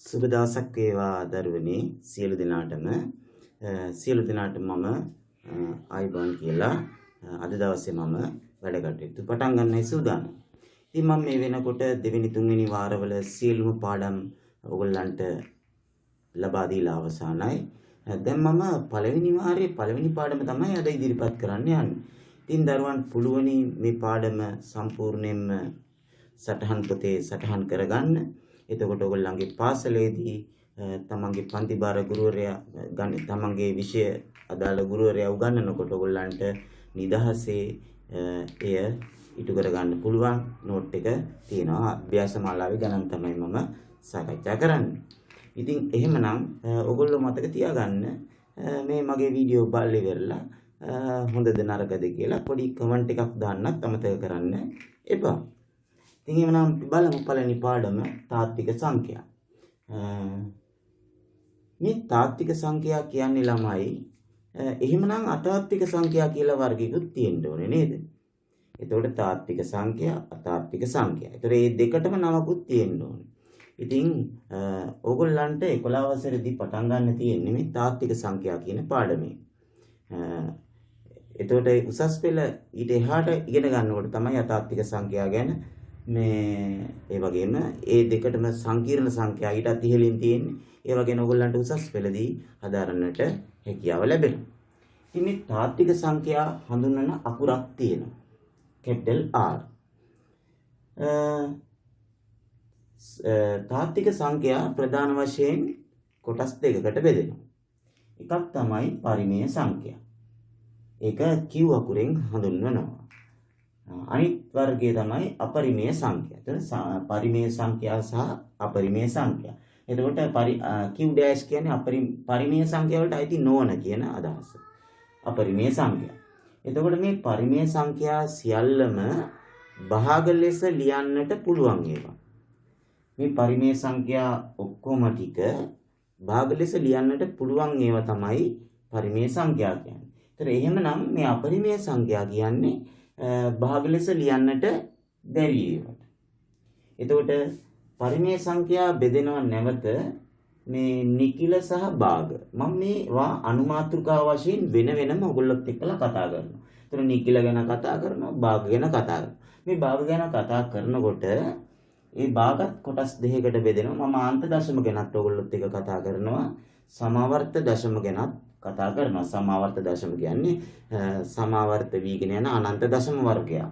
සුබ දවසක් වේවා දරුවනේ සියලු දෙනාටම මම ආයිබෝන් කියලා අද දවසේ මම වැඩ කටයුතු පටන් ගන්නයි සූදානම්. ඉතින් මම මේ වෙනකොට දෙවෙනි තුන්වෙනි වාරවල සියලුම පාඩම් ඔයගොල්ලන්ට ලබා දීලා අවසానයි. දැන් මම පළවෙනි වාරයේ පළවෙනි පාඩම තමයි අද ඉදිරිපත් කරන්න යන්නේ. ඉතින් දරුවන් පුළුවනි මේ පාඩම සම්පූර්ණයෙන්ම සටහන් පොතේ සටහන් කරගන්න. එතකොට ඔයගොල්ලන්ගේ පාසලේදී තමන්ගේ පන්ති භාර ගුරුවරයා තමන්ගේ විෂය අදාළ ගුරුවරයා උගන්වනකොට ඔයගොල්ලන්ට නිදහසේ එය ඉටු කරගන්න පුළුවන් නෝට් එක තියෙනවා. අභ්‍යාස මාලාවේ ගණන් තමයි මම සාකච්ඡා කරන්නේ. ඉතින් එහෙමනම් ඔයගොල්ලෝ මතක තියාගන්න මේ මගේ වීඩියෝ බලලා ඉවරලා හොඳද නරකද කියලා පොඩි කමෙන්ට් එකක් දාන්නත් අමතක කරන්න එපා. ඉතින් එහෙනම් බලමු පළවෙනි පාඩම තාත්වික සංඛ්‍යා. මේ තාත්වික සංඛ්‍යා කියන්නේ ළමයි එහෙමනම් අතාත්වික සංඛ්‍යා කියලා වර්ගයකුත් තියෙන්න ඕනේ නේද? එතකොට තාත්වික සංඛ්‍යා අතාත්වික සංඛ්‍යා. ඒතර මේ දෙකටම නමකුත් තියෙන්න ඕනේ. ඉතින් ඕගොල්ලන්ට 11 වසරේදී පටන් ගන්න තියෙන්නේ මේ තාත්වික සංඛ්‍යා කියන පාඩමේ. එතකොට උසස් පෙළ ඊට එහාට ඉගෙන ගන්නකොට තමයි අතාත්වික සංඛ්‍යා ගැන මේ ඒ වගේම ඒ දෙකටම සංකීර්ණ සංඛ්‍යා ඊටත් ඉහළින් තියෙන්නේ. ඒ වගේම ඔයගොල්ලන්ට උසස් පෙළදී හදාරන්නට හැකියාව ලැබෙනවා. ඉතින් මේ තාත්වික සංඛ්‍යා හඳුන්වන අකුරක් තියෙනවා. capital R. තාත්වික සංඛ්‍යා ප්‍රධාන වශයෙන් කොටස් දෙකකට බෙදෙනවා. එකක් තමයි පරිමේය සංඛ්‍යා. ඒක Q අකුරෙන් හඳුන්වනවා. අනිත් වර්ගය තමයි අපරිමේය සංඛ්‍යා. එතන පරිමේය සංඛ්‍යා සහ අපරිමේය සංඛ්‍යා. එතකොට Q dash කියන්නේ පරිමේය සංඛ්‍යා වලට අයිති නොවන කියන අදහස. අපරිමේය සංඛ්‍යා. එතකොට මේ පරිමේය සංඛ්‍යා සියල්ලම භාග ලෙස ලියන්නට පුළුවන් ඒවා. මේ පරිමේය සංඛ්‍යා ඔක්කොම ටික භාග ලෙස ලියන්නට පුළුවන් ඒවා තමයි පරිමේය සංඛ්‍යා කියන්නේ. ඒතර එහෙමනම් මේ අපරිමේය සංඛ්‍යා කියන්නේ භාග ලෙස ලියන්නට බැරි ඒවට. එතකොට පරිමේය සංඛ්‍යා බෙදෙනවා නැවත මේ නිකිල සහ භාග. මම මේවා අනුමාතෘකාව වශයෙන් වෙන වෙනම ඔයගොල්ලොත් එක්කලා කතා කරනවා. එතන නිකිල ගැන කතා කරනවා, භාග ගැන කතා කරනවා. මේ භාග ගැන කතා කරනකොට ඒ භාගත් කොටස් දෙකකට බෙදෙනවා. මම අන්ත දශම ගැනත් ඔයගොල්ලොත් එක්ක කතා කරනවා. සමාවර්ත දශම ගැනත් කතා කරනවා. සමාවර්ත දශම කියන්නේ සමාවර්ත වීගෙන යන අනන්ත දශම වර්ගයක්.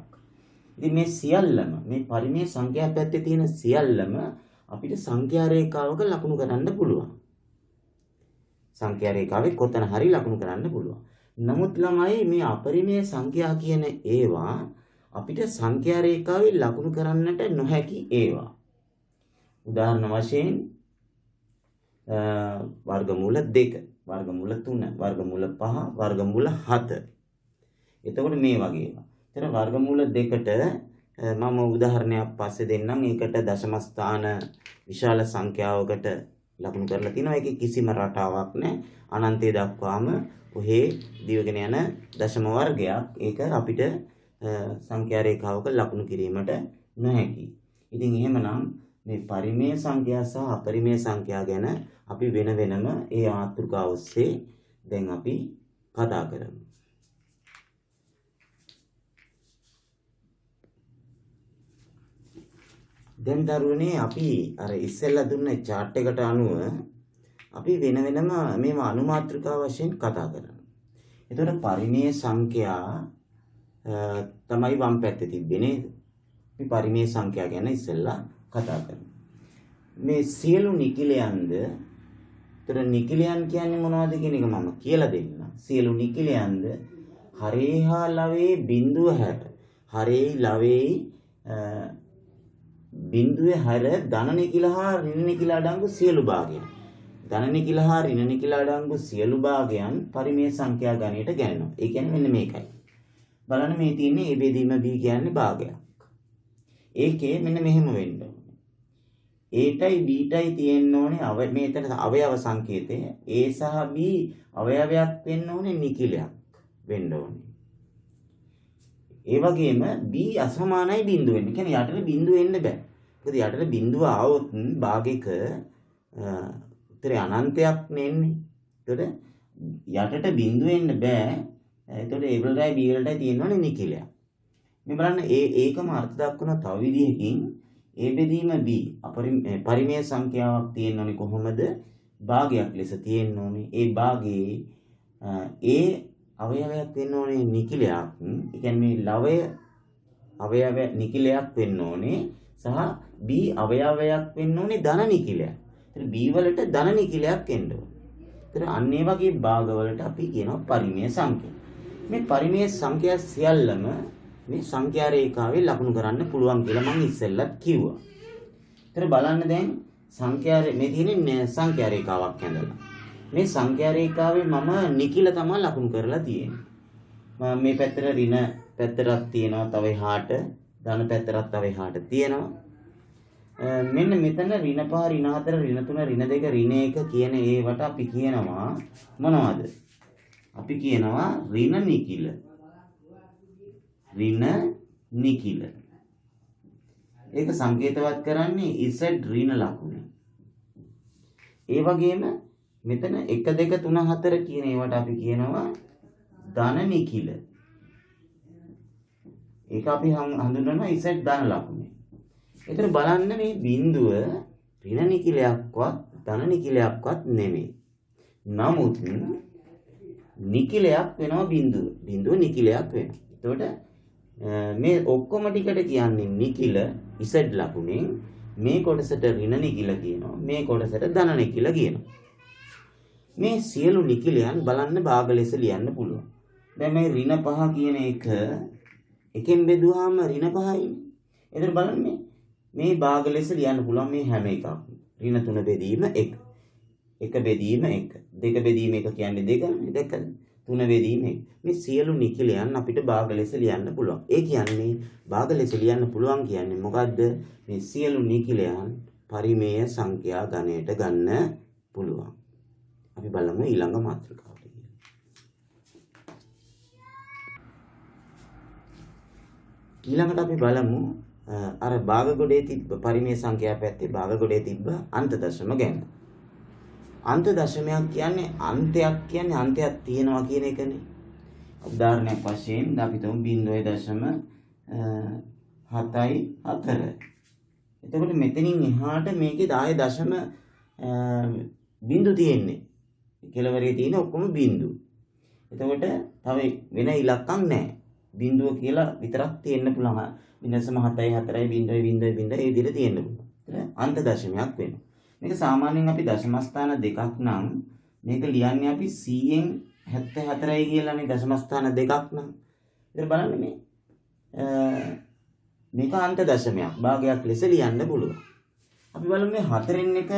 ඉතින් මේ සියල්ලම මේ පරිමේය සංඛ්‍යා පැත්තේ තියෙන සියල්ලම අපිට සංඛ්‍යා රේඛාවක ලකුණු කරන්න පුළුවන්. සංඛ්‍යා රේඛාවේ කොතන හරි ලකුණු කරන්න පුළුවන්. නමුත් ළමයි මේ අපරිමේය සංඛ්‍යා කියන ඒවා අපිට සංඛ්‍යා රේඛාවේ ලකුණු කරන්නට නොහැකි ඒවා. උදාහරණ වශයෙන් වර්ගමූල 2, වර්ගමූල 3, වර්ගමූල 5, වර්ගමූල 7. එතකොට මේ වගේ ඒවා. එතන වර්ගමූල 2ට මම උදාහරණයක් පස්සේ දෙන්නම්. ඒකට දශම ස්ථාන විශාල සංඛ්‍යාවකට ලකුණු කරලා තිනවා. ඒකේ කිසිම රටාවක් නැහැ. අනන්තය දක්වාම ඔහේ දිවගෙන යන දශම වර්ගයක්. ඒක අපිට සංඛ්‍යා රේඛාවක ලකුණු කිරීමට නොහැකි. ඉතින් එහෙමනම් මේ පරිමේය සංඛ්‍යා සහ අපරිමේය සංඛ්‍යා ගැන අපි වෙන වෙනම ඒ මාතෘකාව ඔස්සේ දැන් අපි කතා කරමු. දැන් දරුවනේ අපි අර ඉස්සෙල්ලා දුන්න chart එකට අනුව අපි වෙන වෙනම මේවා අනුමාත්‍රිකා වශයෙන් කතා කරනවා. එතකොට පරිමේය සංඛ්‍යා තමයි වම් පැත්තේ තිබ්බේ නේද? මේ පරිමේය සංඛ්‍යා ගැන ඉස්සෙල්ලා කතා කරමු. මේ සියලු නිකිලයන්ද ඒතර නිකිලයන් කියන්නේ මොනවද කියන එක මම කියලා දෙන්නම්. සියලු නිකිලයන්ද හරේ හා ලවේ බිඳුව හැර හරේ ලවේ බිඳුවේ හැර ධන නිකිල හා ඍණ නිකිල අඩංගු සියලු භාගයන්. ධන නිකිල හා ඍණ නිකිල අඩංගු සියලු භාගයන් පරිමේය සංඛ්‍යා ගණයට ගණනවා. ඒ කියන්නේ මෙන්න මේකයි. බලන්න මේ තියෙන්නේ A බෙදීම B කියන්නේ භාගයක්. ඒකේ මෙන්න මෙහෙම වෙන්න ඕනේ. Aටයි Bටයි තියෙන්න ඕනේ මේතන අවයව සංකේතය. A සහ B අවයවයක් වෙන්න ඕනේ නිකිලයක් වෙන්න ඕනේ. ඒ වගේම B අසමානයි බිඳුව වෙන්න. කියන්නේ යටට බිඳුව එන්න බෑ. මොකද යටට බිඳුව ආවොත් භාගයක උත්තරේ අනන්තයක් නෙන්නේ. එතකොට යටට බිඳුව එන්න බෑ. එතකොට A වලටයි B වලටයි තියෙනවනේ නිකිලයක්. මේ බලන්න ඒකම අර්ථ දක්වන තව විදිහකින් A බෙදීම B පරිමේය සංඛ්‍යාවක් තියෙනවනේ කොහොමද? භාගයක් ලෙස තියෙන්න ඕනේ. ඒ භාගයේ A අවයවයක් වෙන්න ඕනේ නිකිලයක්. ඒ කියන්නේ ලවය අවයව නිකිලයක් වෙන්න ඕනේ සහ B අවයවයක් වෙන්න ඕනේ ධන නිකිලයක්. ඒතර B වලට ධන නිකිලයක් එන්න ඕනේ. ඒතර අන්න ඒ වගේ භාග වලට අපි කියනවා පරිමේය සංඛ්‍යා. මේ පරිමේය සංඛ්‍යා සියල්ලම මේ සංඛ්‍යා රේඛාවේ ලකුණු කරන්න පුළුවන් කියලා මම ඉස්සෙල්ලත් කිව්වා. ඒතර බලන්න දැන් මේ තියෙන්නේ සංඛ්‍යා රේඛාවක් ඇඳලා. මේ සංඛ්‍යා රේඛාවේ මම නිකිල තමයි ලකුණු කරලා තියෙන්නේ. මේ පැත්තට ඍණ පැත්තටක් තියෙනවා තව එහාට ධන පැත්තටක් තව එහාට තියෙනවා. මෙන්න මෙතන ඍණ 5 ඍණ 4 ඍණ 3 ඍණ 2 ඍණ 1 කියන ඒවට අපි කියනවා මොනවද? අපි කියනවා ඍණ නිකිල. ඍණ නිකිල. ඒක සංකේතවත් කරන්නේ Z ඍණ ලකුණ. ඒ වගේම මෙතන 1 2 3 4 කියන ඒවට අපි කියනවා ධන නිකිල. ඒක අපි හඳුන්වනවා Z ධන ලකුණේ. ඒතර බලන්න මේ බිඳුව ඍණ නිකිලයක්වත් ධන නිකිලයක්වත් නෙමෙයි. නමුත් නිකිලයක් වෙනවා බිඳුව. බිඳුව නිකිලයක් වෙනවා. එතකොට මේ ඔක්කොම ටිකට කියන්නේ නිකිල Z ලකුණෙන් මේ කොටසට ඍණ නිකිල කියනවා. මේ කොටසට ධන නිකිල කියනවා. මේ සියලු නිකිලයන් බලන්න භාග ලෙස ලියන්න පුළුවන්. දැන් මේ ඍණ 5 කියන එක එකෙන් බෙදුවාම ඍණ 5යි. එතන බලන්න මේ භාග ලෙස ලියන්න පුළුවන් මේ හැම එකක්ම. ඍණ 3 බෙදීම 1. 1 බෙදීම 1. 2 බෙදීම 1 කියන්නේ 2නේ. 2. 3 බෙදීම 1. මේ සියලු නිකිලයන් අපිට භාග ලෙස ලියන්න පුළුවන්. ඒ කියන්නේ භාග ලෙස ලියන්න පුළුවන් කියන්නේ මොකද්ද? මේ සියලු නිකිලයන් පරිමේය සංඛ්‍යා ගණයට ගන්න පුළුවන්. අපි බලමු ඊළඟ මාතෘකාවට කියලා. ඊළඟට අපි බලමු අර භාග ගොඩේ තිබ්බ පරිමේය සංඛ්‍යා පැත්තේ භාග ගොඩේ තිබ්බ අන්ත දශම ගැන. අන්ත දශමයක් කියන්නේ අන්තයක් තියෙනවා කියන එකනේ. උදාහරණයක් වශයෙන් අපි තුමු 0.74. එතකොට මෙතනින් එහාට මේකේ 10 දශම බිඳු තියෙන්නේ. කෙලවරේ තියෙන ඔක්කොම බිඳු. එතකොට තව වෙන ඉලක්කම් නැහැ. බිඳුව කියලා විතරක් තියෙන්න පුළුවන්. 0.74 0.0 ඒ විදිහට තියෙන්න පුළුවන්. අන්ත දශමයක් වෙනවා. මේක සාමාන්‍යයෙන් අපි දශම ස්ථාන දෙකක් නම් මේක ලියන්නේ අපි 100න් 74යි කියලානේ දශම ස්ථාන දෙකක් නම්. ඉතින් බලන්න මේක අන්ත දශමයක් භාගයක් ලෙස ලියන්න පුළුවන්. අපි බලමු මේ 4න් එක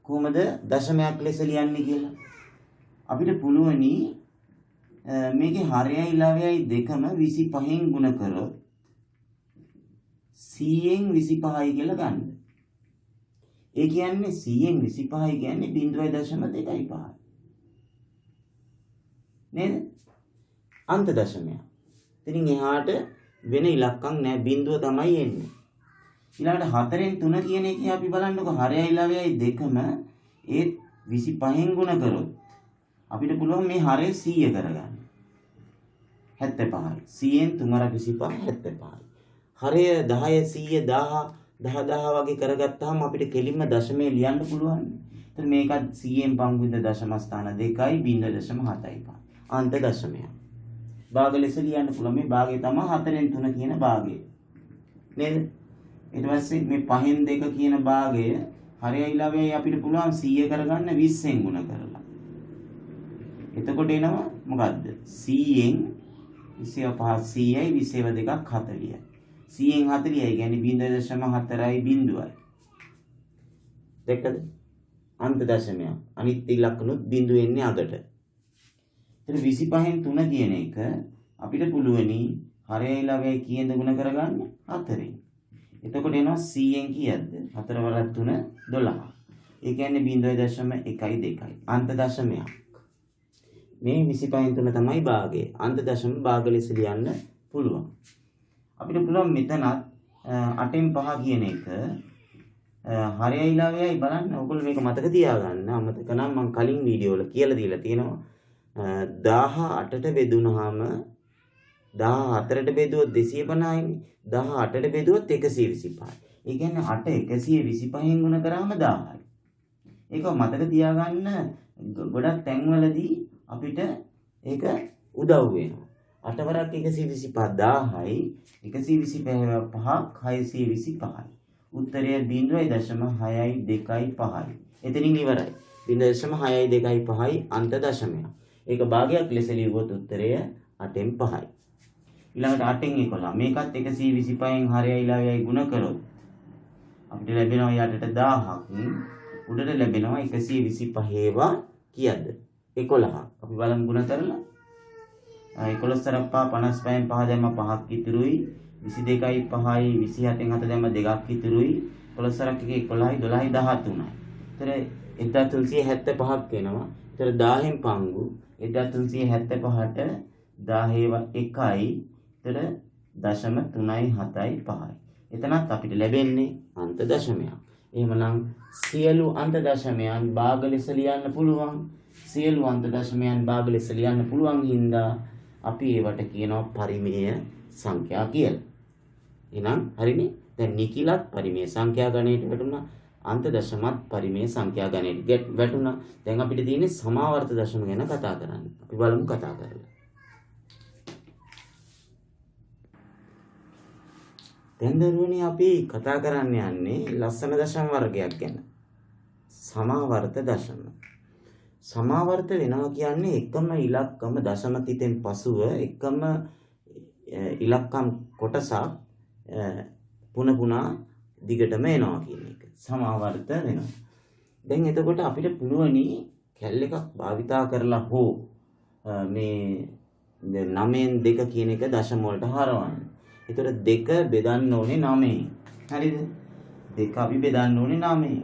කොහොමද දශමයක් ලෙස ලියන්නේ කියලා. අපිට පුළුවනි මේකේ හරයයි ලවයයි දෙකම 25න් ගුණ කරොත් 100න් 25යි කියලා ගන්න. ඒ කියන්නේ 100න් 25යි කියන්නේ 0.25 නේද? අන්ත දශමයක්. ඉතින් එහාට වෙන ඉලක්කම් නැහැ, බිඳුව තමයි එන්නේ. ඊළඟට 4න් 3 කියන එකේ අපි බලන්නකො හරයයි ලවයයි දෙකම ඒ 25න් ගුණ කරොත් අපිට පුළුවන් මේ හරය 100 කරගන්න. 75යි. 100න් 3 25 75යි. හරය 10 100 10 වගේ කරගත්තාම අපිට කෙලින්ම දශමයේ ලියන්න පුළුවන්. එතන මේකත් 100න් පංගුවින්ද දශම ස්ථාන 2යි 0.75. අන්ත දශමයක්. භාග ලෙස ලියන්න පුළුවන්. මේ භාගය තමයි 4න් 3 කියන භාගය. නේද? ඊට පස්සේ මේ 5න් 2 කියන භාගය හරයයි ලවයයි අපිට පුළුවන් 100 කරගන්න 20න් ගුණ කරලා. එතකොට එනවා මොකද්ද? 100න් 25 100යි 22 2ක් 40යි. 100න් 40යි කියන්නේ 0.4යි බිඳුවයි. දෙකද? අන්ත දශමයක්. අනිත් ඉලක්කනොත් බිඳුව එන්නේ අගට. එතන 25න් 3 කියන එක අපිට පුළුවනි හරයයි ලවයයි කීයද ගුණ කරගන්න? 4න්. එතකොට එනවා 100න් කීයද? 4 වරක් 3 12. ඒ කියන්නේ 0.12යි. අන්ත දශමයක්. මේ 25න් 3 තමයි භාගය. අන්ත දශම භාග ලෙස ලියන්න පුළුවන්. අපිට පුළුවන් මෙතනත් 8න් 5 කියන එක හරියයිලාවයි බලන්න. ඔයගොල්ලෝ මේක මතක තියාගන්න. අමතක නම් මම කලින් වීඩියෝ වල කියලා දීලා තියෙනවා. 18ට බෙදුනහම 14ට බෙදුවොත් 250යිනේ. 18ට බෙදුවොත් 125යි. ඒ කියන්නේ 8 125න් ගුණ කරාම 1000යි. ඒක මතක තියාගන්න. ගොඩක් තැන්වලදී අපිට ඒක උදව් වෙනවා. 8 වරක් 125 1000යි. 125ක් 625යි. උත්තරය 0.625යි. එතනින් ඉවරයි. 0.625යි අන්ත දශමයක්. ඒක භාගයක් ලෙස ලියුවොත් උත්තරය 8න් 5යි. ඊළඟට 8න් 11. මේකත් 125න් හරියයිලාවයි ගුණ කරොත් අපිට ලැබෙනවා යටට 1000ක්. උඩට ලැබෙනවා 125 ඒවා කීයද? 11ක්. අපි බලමු ගුණ කරලා. 11 සරක් 55න් 5 දැම්ම 5ක් ඉතුරුයි. 22යි 5යි 27න් 7 දැම්ම 2ක් ඉතුරුයි. 11 සරක් 1 11යි 12යි 13යි. ඒතර 1375ක් වෙනවා. ඒතර 10න් පංගු 1375ට 10 1යි. ඒතර 0.375යි. එතනත් අපිට ලැබෙන්නේ අන්ත දශමයක්. එහෙමනම් සියලු අන්ත දශමයන් භාග ලෙස ලියන්න පුළුවන්. සියලු අන්ත දශමයන් භාග ලෙස ලියන්න පුළුවන් හින්දා අපි ඒවට කියනවා පරිමේය සංඛ්‍යා කියලා. එහෙනම් හරිනේ. දැන් නිකිලත් පරිමේය සංඛ්‍යා ගණයට වැටුණා. අන්ත දශමත් පරිමේය සංඛ්‍යා ගණයට වැටුණා. දැන් අපිට තියෙන්නේ සමාවර්ත දශම ගැන කතා කරන්න. අපි බලමු කතා කරලා. දැන් දරුවනේ අපි කතා කරන්න යන්නේ ලස්සන දශම වර්ගයක් ගැන. සමාවර්ත දශම. සමාවර්ත වෙනවා කියන්නේ එකම ඉලක්කම දශම තිතෙන් පසුව එකම ඉලක්කම් කොටසක් පුන දිගටම එනවා කියන එක. සමාවර්ත වෙනවා. දැන් එතකොට අපිට පුළුවනි කැල් එකක් භාවිතා කරලා හෝ මේ 9න් 2 කියන එක දශම වලට හරවන්න. ඒතර 2 බෙදන්න ඕනේ 9න්. හරිද? 2 අපි බෙදන්න ඕනේ 9න්.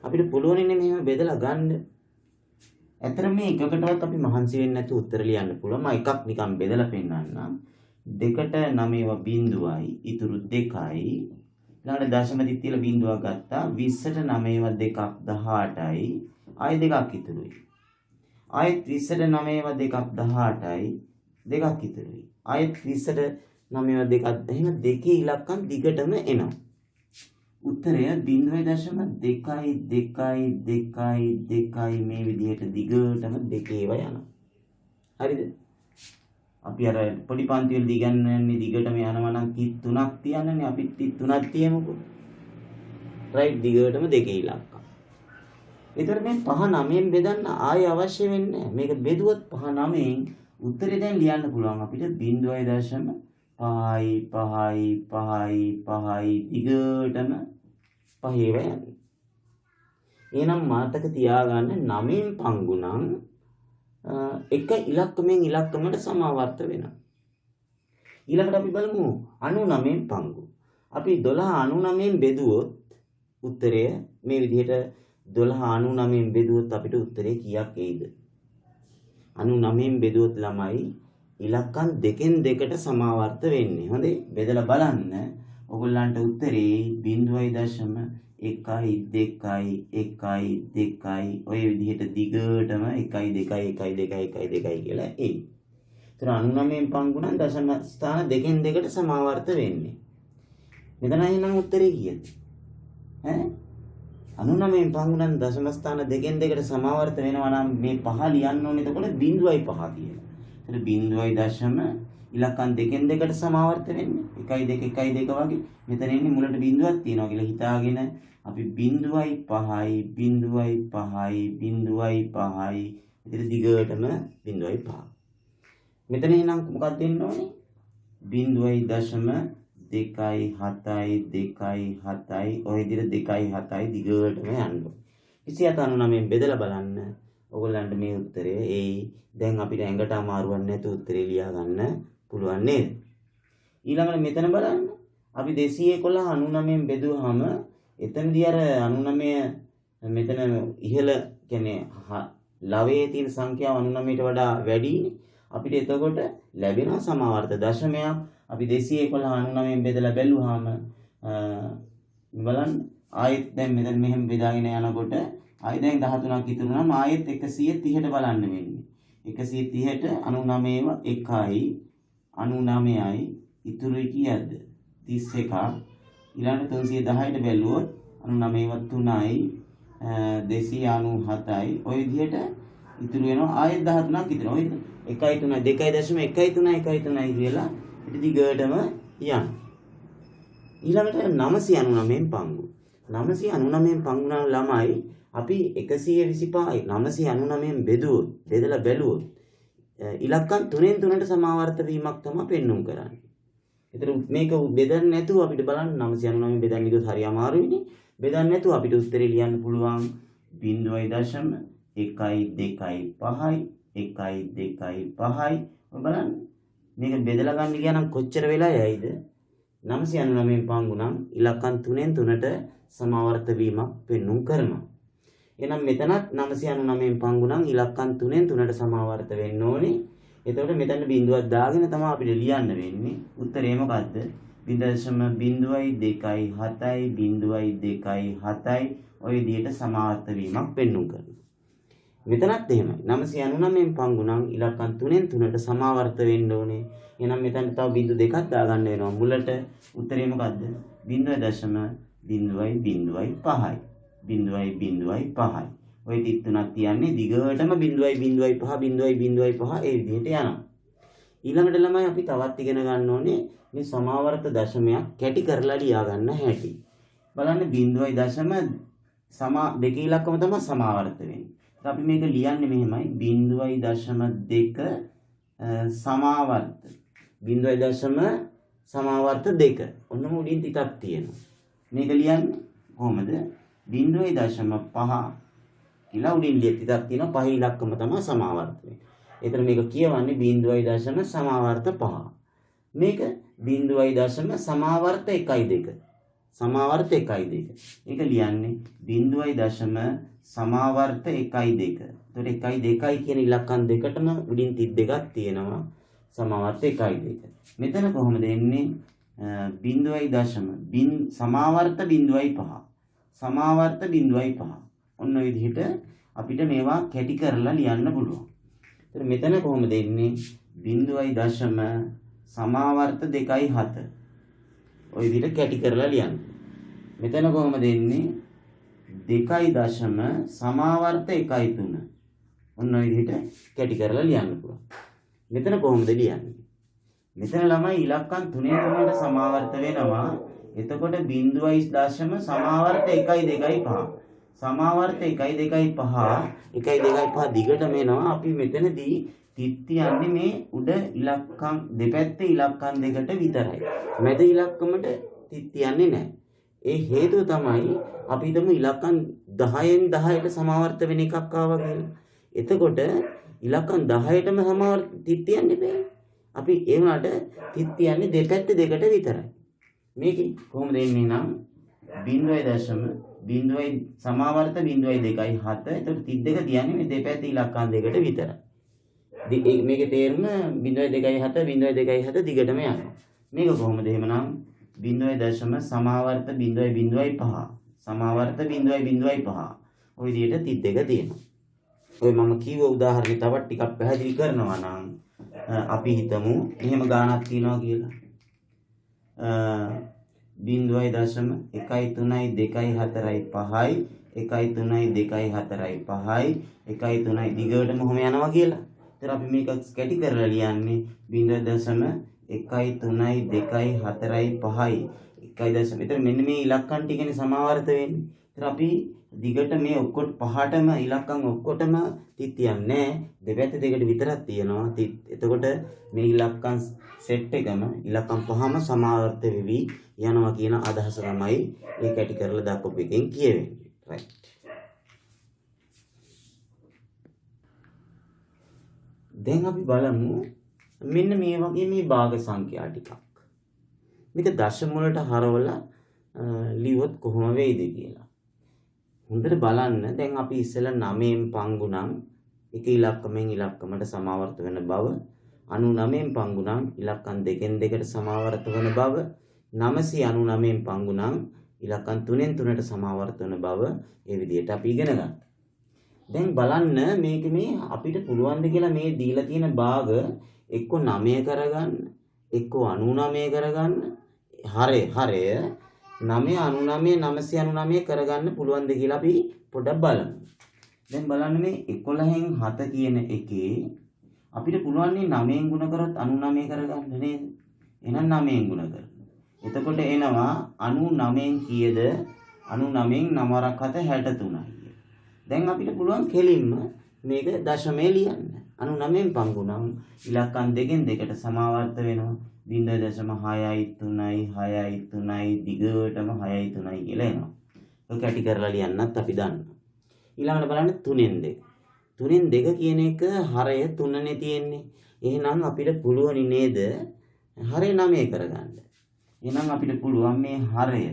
අපිට පුළුවන් ඉන්නේ මෙහෙම බෙදලා ගන්න. ඇත්තට මේ එකකටවත් අපි මහන්සි වෙන්නේ නැතුව උත්තර ලියන්න පුළුවන්. මම එකක් නිකන් බෙදලා පෙන්නන්නම්. 2ට 9ව බිඳුවයි ඉතුරු 2යි. ඊළඟට දශම දික් තියලා බිඳුවක් ගත්තා. 20ට 9ව 2ක් 18යි. ආයෙ 2ක් ඉතුරුයි. ආයෙත් 20ට 9ව 2ක් 18යි. 2ක් ඉතුරුයි. ආයෙත් 20ට 9ව 2ක් එහෙම දෙකේ ඉලක්කම් දිගටම එනවා. උත්තරය 0.2 මේ විදිහට දිගටම දෙකේව යනවා. හරිද? අපි අර පොඩි පන්ති වලදී ඉගෙනන්නේ දිගටම යනවා නම් තිත් 3ක් තියන්නනේ. අපි තිත් 3ක් තියමුකෝ. රයිට් දිගටම දෙකේ ඉලක්කම්. ඒතර මේ 5 9න් බෙදන්න ආයෙ අවශ්‍ය වෙන්නේ නැහැ. මේක බෙදුවොත් 5 9න් උත්තරේ දැන් ලියන්න පුළුවන් අපිට 0.5යි 5යි 5යි 5යි දිගටම පහේව යන්නේ. එහෙනම් මතක තියාගන්න 9න් පංගු නම් එක ඉලක්කමෙන් ඉලක්කමකට සමාවර්ත වෙනවා. ඊළඟට අපි බලමු 99න් පංගු. අපි 12 99න් බෙදුවොත් උත්තරය මේ විදිහට 12 99න් බෙදුවොත් අපිට උත්තරේ කීයක් එයිද? 99න් බෙදුවොත් ළමයි ඉලක්කම් දෙකෙන් දෙකට සමාවර්ත වෙන්නේ. හොඳේ බෙදලා බලන්න. ඔයගොල්ලන්ට උත්තරේ 0.2 ඔය විදිහට දිගටම 1 2 කියලා එයි. ඒතර 99න් පංගු නම් දශම ස්ථාන දෙකෙන් දෙකට සමාවර්ත වෙන්නේ. මෙතනයි නම් උත්තරේ කීයද? 99න් පංගු නම් දශම ස්ථාන දෙකෙන් දෙකට සමාවර්ත වෙනවා නම් මේ 5 ලියන්න ඕනේ. එතකොට 0.5 කියලා. ඒතර 0.5 ඉලක්කම් දෙකෙන් දෙකට සමාවර්ත වෙන්නේ 1 2 වගේ. මෙතන ඉන්නේ මුලට බිඳුවක් තියෙනවා කියලා හිතාගෙන අපි 0.5යි ඉතින් දිගටම 0.5. මෙතන එහෙනම් මොකක්ද දෙන්න ඕනේ? 0.277 ඔය විදිහට 2.7යි දිගටම යන්න ඕනේ. 2799න් බෙදලා බලන්න. ඔයගොල්ලන්ට මේ උත්තරය එයි. දැන් අපිට ඇඟට අමාරුවක් නැතුව උත්තරේ ලියා ගන්න පුළුවන් නේද? ඊළඟට මෙතන බලන්න. අපි 211 99න් බෙදුවාම එතනදී අර 99 මෙතන ඉහළ කියන්නේ ලවයේ තියෙන සංඛ්‍යාව 99ට වඩා වැඩිනේ. අපිට එතකොට ලැබෙනවා සමාවර්ත දශමයක්. අපි 211 බෙදලා බැලුවාම බලන්න ආයෙත් දැන් මෙතන මෙහෙම බෙදාගෙන යනකොට ආයෙ දැන් 13ක් ඉතුරු නම් ආයෙත් 130ට බලන්න වෙන්නේ. 130ට 99ව 1යි 99යි ඉතුරුයි කීයද? 31ක්. ඊළඟ 310ට බැලුවොත් 99ව 3යි 297යි. ඔය විදිහට ඉතුරු වෙනවා ආයෙත් 13ක් ඉතුරු. ඔය 1යි 3යි 2.13 කියලා ඉතින් දිගටම යනවා. ඊළඟට 999න් පංගු. 999න් පංගු නම් ළමයි අපි 125යි 999න් බෙදලා බැලුවොත් ඉලක්කම් 3න් 3ට සමාවර්ත වීමක් තමයි පෙන්වුම් කරන්නේ. ඒතර මේක බෙදන්න නැතුව අපිට බලන්න 999 බෙදන්න ගියොත් හරි අමාරුයිනේ. බෙදන්න නැතුව අපිට උත්තරේ ලියන්න පුළුවන් 0.125යි 1.25යි. ඔය බලන්න මේක බෙදලා ගන්න ගියා නම් කොච්චර වෙලා යයිද? 999න් පංගු නම් ඉලක්කම් 3න් 3ට සමාවර්ත වීමක් පෙන්වුම් කරනවා. එහෙනම් මෙතනත් 999න් පංගු නම් ඉලක්කම් 3න් 3ට සමාවර්ත වෙන්න ඕනේ. එතකොට මෙතන බිඳුවක් දාගෙන තමයි අපිට ලියන්න වෙන්නේ. උත්තරේ මොකද්ද? 0.227යි ඔය විදිහට සමාවර්ත වීමක් පෙන්වුම් කරනවා. මෙතනත් එහෙමයි. 999න් පංගු නම් ඉලක්කම් 3න් 3ට සමාවර්ත වෙන්න ඕනේ. එහෙනම් මෙතන තව බිඳු දෙකක් දාගන්න වෙනවා. මුලට උත්තරේ මොකද්ද? 0.005යි. 0.05යි. ඔය ටික තුනක් තියන්නේ දිගටම 0.05 ඒ විදිහට යනවා. ඊළඟට ළමයි අපි තවත් ඉගෙන ගන්න ඕනේ මේ සමාවර්ත දශමයක් කැටි කරලා ලියා ගන්න හැටි. බලන්න 0.2 දෙක ඉලක්කම තමයි සමාවර්ත වෙන්නේ. අපි මේක ලියන්නේ මෙහෙමයි 0.2 සමාවර්ත 0.2 ඔන්නම උඩින් ටිකක් තියෙනවා. මේක ලියන්නේ කොහොමද? 0.5 කියලා උඩින් ටිකක් තියෙනවා. පහ ඉලක්කම තමයි සමාවර්ත වෙන්නේ. එතන මේක කියවන්නේ 0.5 සමාවර්ත 5. මේක 0.1 සමාවර්ත 1.2. සමාවර්ත 1.2. ඒක ලියන්නේ 0.0 සමාවර්ත 1.2. එතකොට 1.2 කියන ඉලක්කම් දෙකටම උඩින් 32ක් තියෙනවා. සමාවර්ත 1.2. මෙතන කොහොමද එන්නේ? 0.0 සමාවර්ත 0.5. සමාවර්ත 0.5. ඔන්න ඔය විදිහට අපිට මේවා කැටි කරලා ලියන්න පුළුවන්. එතන මෙතන කොහොමද එන්නේ? 0.0 සමාවර්ත 2.7. ඔය විදිහට කැටි කරලා ලියන්න. මෙතන කොහොමද එන්නේ? 2.0 සමාවර්ත 1.3. ඔන්න ඔය විදිහට කැටි කරලා ලියන්න පුළුවන්. මෙතන කොහොමද ලියන්නේ? මෙතන ළමයි ඉලක්කම් 3න් 3ට සමාවර්ත වෙනවා. එතකොට 0.0 සමාවර්ත 1.25. සමාවර්ත 1.25 දිගටම එනවා. අපි මෙතනදී තිත් යන්නේ මේ උඩ ඉලක්කම් දෙපැත්තේ ඉලක්කම් දෙකට විතරයි. මැද ඉලක්කමට තිත් යන්නේ නැහැ. ඒ හේතුව තමයි අපි හිතමු ඉලක්කම් 10න් 10ට සමාවර්ත වෙන එකක් ආවා කියලා. එතකොට ඉලක්කම් 10ටම සමාවර්ත තිත් යන්නේ බෑ. අපි ඒ වුණාට තිත් යන්නේ දෙපැත්ත දෙකට විතරයි. මේක කොහොමද එන්නේ නම් 0.0 සමාවර්ත 0.27. එතකොට තිත් දෙක තියන්නේ මේ දෙපැත්ත ඉලක්කම් දෙකට විතරයි. මේකේ තේරුම 0.27 දිගටම යනවා. මේක කොහොමද එහෙමනම් 0.0 සමාවර්ත 0.05 සමාවර්ත 0.05 ඔය විදිහට තිත් දෙක තියෙනවා. ඔය මම කිව්ව උදාහරණය තවත් ටිකක් පැහැදිලි කරනවා නම් අපි හිතමු මෙහෙම ගාණක් තියනවා කියලා. 0.13245 1.325 1.3 දිගටම ඔහොම යනවා කියලා. ඒතර අපි මේක කැටි කරලා ලියන්නේ 0.13245 1.0. ඒතර මෙන්න මේ ඉලක්කම් ටිකනේ සමාවර්ත වෙන්නේ. ඒතර අපි දිගට මේ ඔක්කොට පහටම ඉලක්කම් ඔක්කොටම තිත් තියන්නේ දෙපැත්ත දෙකට විතරක් තියෙනවා තිත්. එතකොට මේ ඉලක්කම් සෙට් එකම ඉලක්කම් පහම සමාවර්ත වෙවි යනවා කියන අදහස තමයි මේ කැටි කරලා දක්වපු එකෙන් කියවෙන්නේ. රයිට්. දැන් අපි බලමු මෙන්න මේ වගේ මේ භාග සංඛ්‍යා ටිකක්. මේක දශම වලට හරවලා ලියුවොත් කොහොම වෙයිද කියලා. හොඳට බලන්න. දැන් අපි ඉස්සෙල්ලා 9න් පංගු නම් එක ඉලක්කමෙන් ඉලක්කමට සමාවර්ත වෙන බව 99න් පංගු නම් ඉලක්කම් දෙකෙන් දෙකට සමාවර්ත වන බව 999න් පංගු නම් ඉලක්කම් 3න් 3ට සමාවර්ත වන බව ඒ විදිහට අපි ඉගෙන ගන්නවා. දැන් බලන්න මේක මේ අපිට පුළුවන් ද කියලා මේ දීලා තියෙන භාග එක්ක 9 කරගන්න එක්ක 99 කරගන්න හරය 999 999 කරගන්න පුළුවන් ද කියලා අපි පොඩ්ඩක් බලමු. දැන් බලන්න මේ 11න් 7 කියන එකේ අපිට පුළුවන් නේ 9න් ගුණ කරොත් 99 කරගන්න නේද? එහෙනම් 9න් ගුණ කරමු. එතකොට එනවා 99න් කීයද? 99න් 9 7 63යි. දැන් අපිට පුළුවන් කෙලින්ම මේක දශමයේ ලියන්න. 99න් පංගු නම් ඉලක්කම් දෙකෙන් දෙකට සමාවර්ත වෙනවා. 0.6යි 3යි 6යි 3යි දිගටම 6යි 3යි කියලා එනවා. ඔය කැටි කරලා ලියන්නත් අපි දන්නවා. ඊළඟට බලන්න 3න් 2. 3න් 2 කියන එක හරය 3නේ තියෙන්නේ. එහෙනම් අපිට පුළුවනි නේද හරය 9 කරගන්න. එහෙනම් අපිට පුළුවන් මේ හරය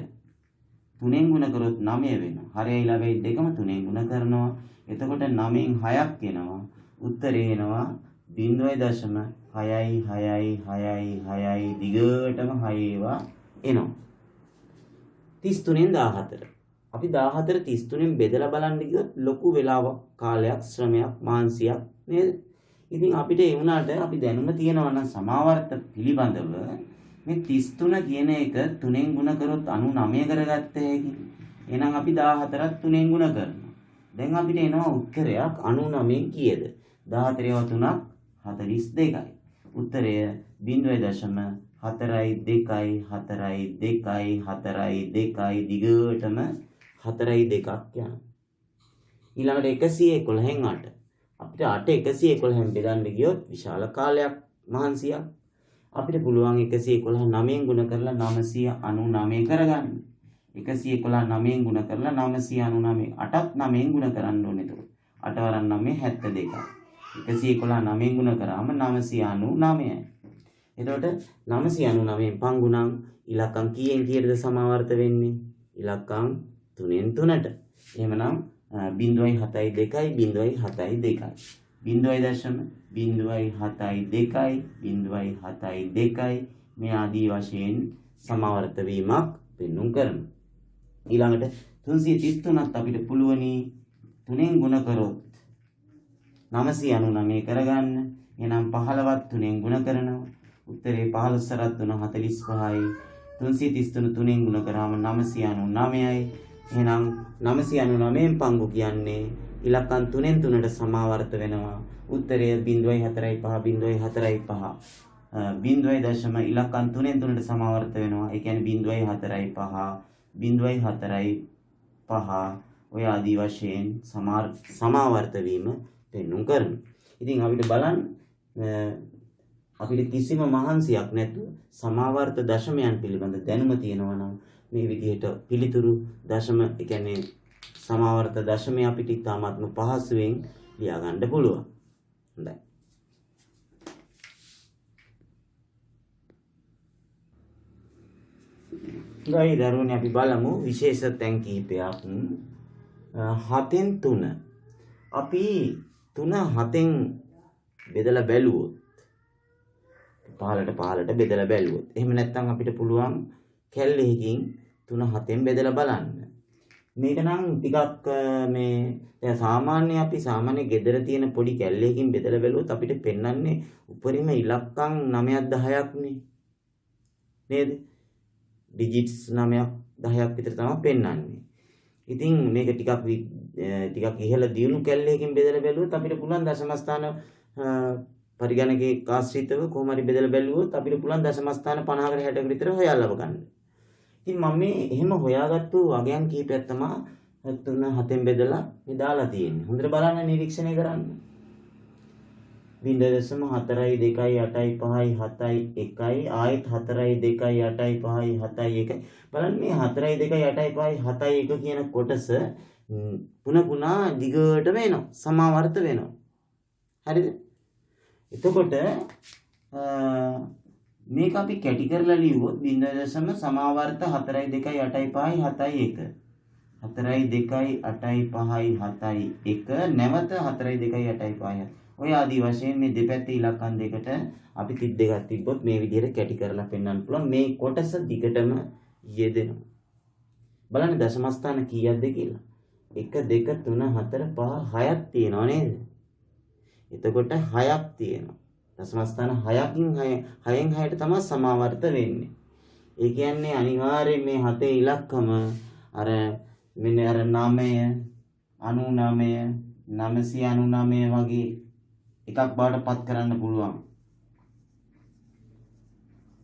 3න් ගුණ කරොත් 9 වෙනවා. හරයයි ළඟයි දෙකම 3න් ගුණ කරනවා. එතකොට 9න් 6ක් එනවා. උත්තරේ එනවා 0.66666 දිගටම 6 ඒවා එනවා. 33න් 14. අපි 14 33න් බෙදලා බලන්න ගියොත් ලොකු වෙලාවක් කාලයක් ශ්‍රමයක් මාංශයක් නේද? ඉතින් අපිට ඒ වුණාට අපි දැනුම තියනවා නම් සමාවර්ත පිළිබඳව මේ 33 කියන එක 3න් ගුණ කරොත් 99 කරගත්ත හැකි. එහෙනම් අපි 14ත් 3න් ගුණ කරනවා. දැන් අපිට එනවා උත්තරයක් 99න් කීයද? 14 3ක් 42යි. උත්තරය 0.4 4.2 දිගටම 4.2ක් යනවා. ඊළඟට 111න් 8. අපිට 8 111න් බෙදන්න ගියොත් විශාල කාලයක් මහන්සියක්. අපිට පුළුවන් 111 9න් ගුණ කරලා 999 කරගන්න. 111 9න් ගුණ කරලා 999 8ත් 9න් ගුණ කරන්න ඕනේ එතකොට. 8 වරන් 9 72යි. 111 9න් ගුණ කරාම 999යි. එතකොට 999න් පංගු නම් ඉලක්කම් කීයෙන් කීයටද සමාවර්ත වෙන්නේ? ඉලක්කම් 3න් 3ට. එහෙමනම් 0.72 0.72 මේ ආදී වශයෙන් සමාවර්ත වීමක් පෙන්වුම් කරනවා. ඊළඟට 333ත් අපිට පුළුවනි 3න් ගුණ කරොත් 999 කරගන්න. එහෙනම් 15ත් 3න් ගුණ කරනවා. උත්තරේ 15 සරත් 45යි. 333 3න් ගුණ කරාම 999යි. එහෙනම් 999න් පංගු කියන්නේ ඉලක්කම් 3න් 3ට සමාවර්ත වෙනවා. උත්තරය 0.45 0.5 ඉලක්කම් 3න් 3ට සමාවර්ත වෙනවා. ඒ කියන්නේ 0.45 ඔය ආදී වශයෙන් සමාවර්ත වීම පෙන්වුම් කරනවා. ඉතින් අපිට බලන්න අපිට කිසිම මහන්සියක් නැතුව සමාවර්ත දශමයන් පිළිබඳ දැනුම තියෙනවා නම් මේ විදිහට පිළිතුරු දශම ඒ කියන්නේ සමාවර්ත දශමය අපිට ඉතාමත්ම පහසුවෙන් ලියා ගන්න පුළුවන්. හොඳයි. ගයි දරුවනේ අපි බලමු විශේෂ තැන් කිහිපයක්. 7න් 3. අපි 3 7න් බෙදලා බැලුවොත් 15ට බෙදලා බැලුවොත් එහෙම නැත්නම් අපිට පුළුවන් කැල්ලෙකින් 3 7න් බෙදලා බලන්න. මේක නම් ටිකක් මේ දැන් සාමාන්‍ය ගෙදර තියෙන පොඩි කැල්ලෙකින් බෙදලා බැලුවොත් අපිට පෙන්වන්නේ උපරිම ඉලක්කම් 9ක් 10ක් නේද? ඩිජිට්ස් 9ක් 10ක් විතර තමයි පෙන්වන්නේ. ඉතින් මේක ටිකක් ඉහළ දියුණු කැල්ලෙකින් බෙදලා බැලුවොත් අපිට පුළුවන් දශම ස්ථාන පරිගණකයේ ආශ්‍රිතව කොහොම හරි බෙදලා බැලුවොත් අපිට පුළුවන් දශම ස්ථාන 50කට 60කට විතර හොයාලා ගන්න. ඉතින් මම මේ එහෙම හොයාගත්තු වගයන් කීපයක් තමයි 3 7න් බෙදලා මේ දාලා තියෙන්නේ. හොඳට බලන්න නිරීක්ෂණය කරන්න. 0.4 2 8 5 7 1යි ආයෙත් 4 2 8 5 7 1 බලන්න මේ 4 2 8 5 7 1 කියන කොටස පුනා දිගටම එනවා සමාවර්ත වෙනවා. හරිද? එතකොට මේක අපි කැටි කරලා ලියුවොත් 0. සමාවර්ත 4 2 8 5 7 1 4 2 8 5 7 1 නැවත 4 2 8 5 ඔය ආදී වශයෙන් මේ දෙපැත්තේ ඉලක්කම් දෙකට අපි 32ක් තිබ්බොත් මේ විදිහට කැටි කරලා පෙන්වන්න පුළුවන්. මේ කොටස දිගටම යෙදෙනවා. බලන්න දශම ස්ථාන කීයක්ද කියලා. 1 2 3 4 5 6ක් තියෙනවා නේද? එතකොට 6ක් තියෙනවා. දශම ස්ථාන 6කින් 6න් 6ට තමයි සමාවර්ත වෙන්නේ. ඒ කියන්නේ අනිවාර්යයෙන් මේ 7 ඉලක්කම අර මෙන්න අර 9 99 999 වගේ එකක් බවට පත් කරන්න පුළුවන්.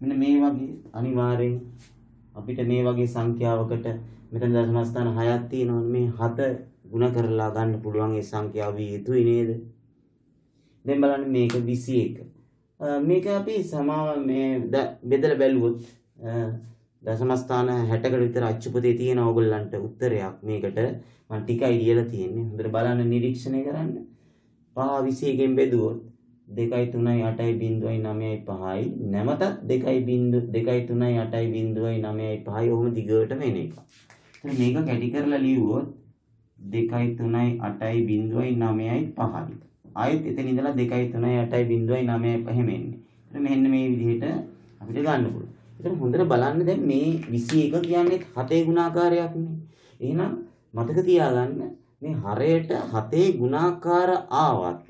මෙන්න මේ වගේ අනිවාර්යෙන් අපිට මේ වගේ සංඛ්‍යාවකට මෙතන දශම ස්ථාන 6ක් තියෙනවනේ මේ 7 ගුණ කරලා ගන්න පුළුවන් ඒ සංඛ්‍යාව විය යුතුයි නේද? දැන් බලන්න මේක 21. මේක අපි සමාව මේ බෙදලා බැලුවොත් දශම ස්ථාන 60කට විතර අච්චුපතේ තියෙන ඕගොල්ලන්ට උත්තරයක් මේකට මම ටිකයි ලියලා තියෙන්නේ. හොඳට බලන්න නිරීක්ෂණය කරන්න. 5 21න් බෙදුවොත් 2 3 8 0.9යි 5යි නැවතත් 2 3 8 0.9යි 5යි ඔහොම දිගට වෙන එක. මේක කැටි කරලා ලියුවොත් 2 3 8 0.9යි 5යි. ආයෙත් එතන ඉඳලා 2 3 8 0.9යි 5 මෙන්නේ. මෙන්න මේ විදිහට අපිට ගන්න පුළුවන්. ඒතර හොඳට බලන්න දැන් මේ 21 කියන්නේ 7 ගුණාකාරයක්නේ. එහෙනම් මතක තියාගන්න මේ හරයට 7 ගුණාකාර ආවත්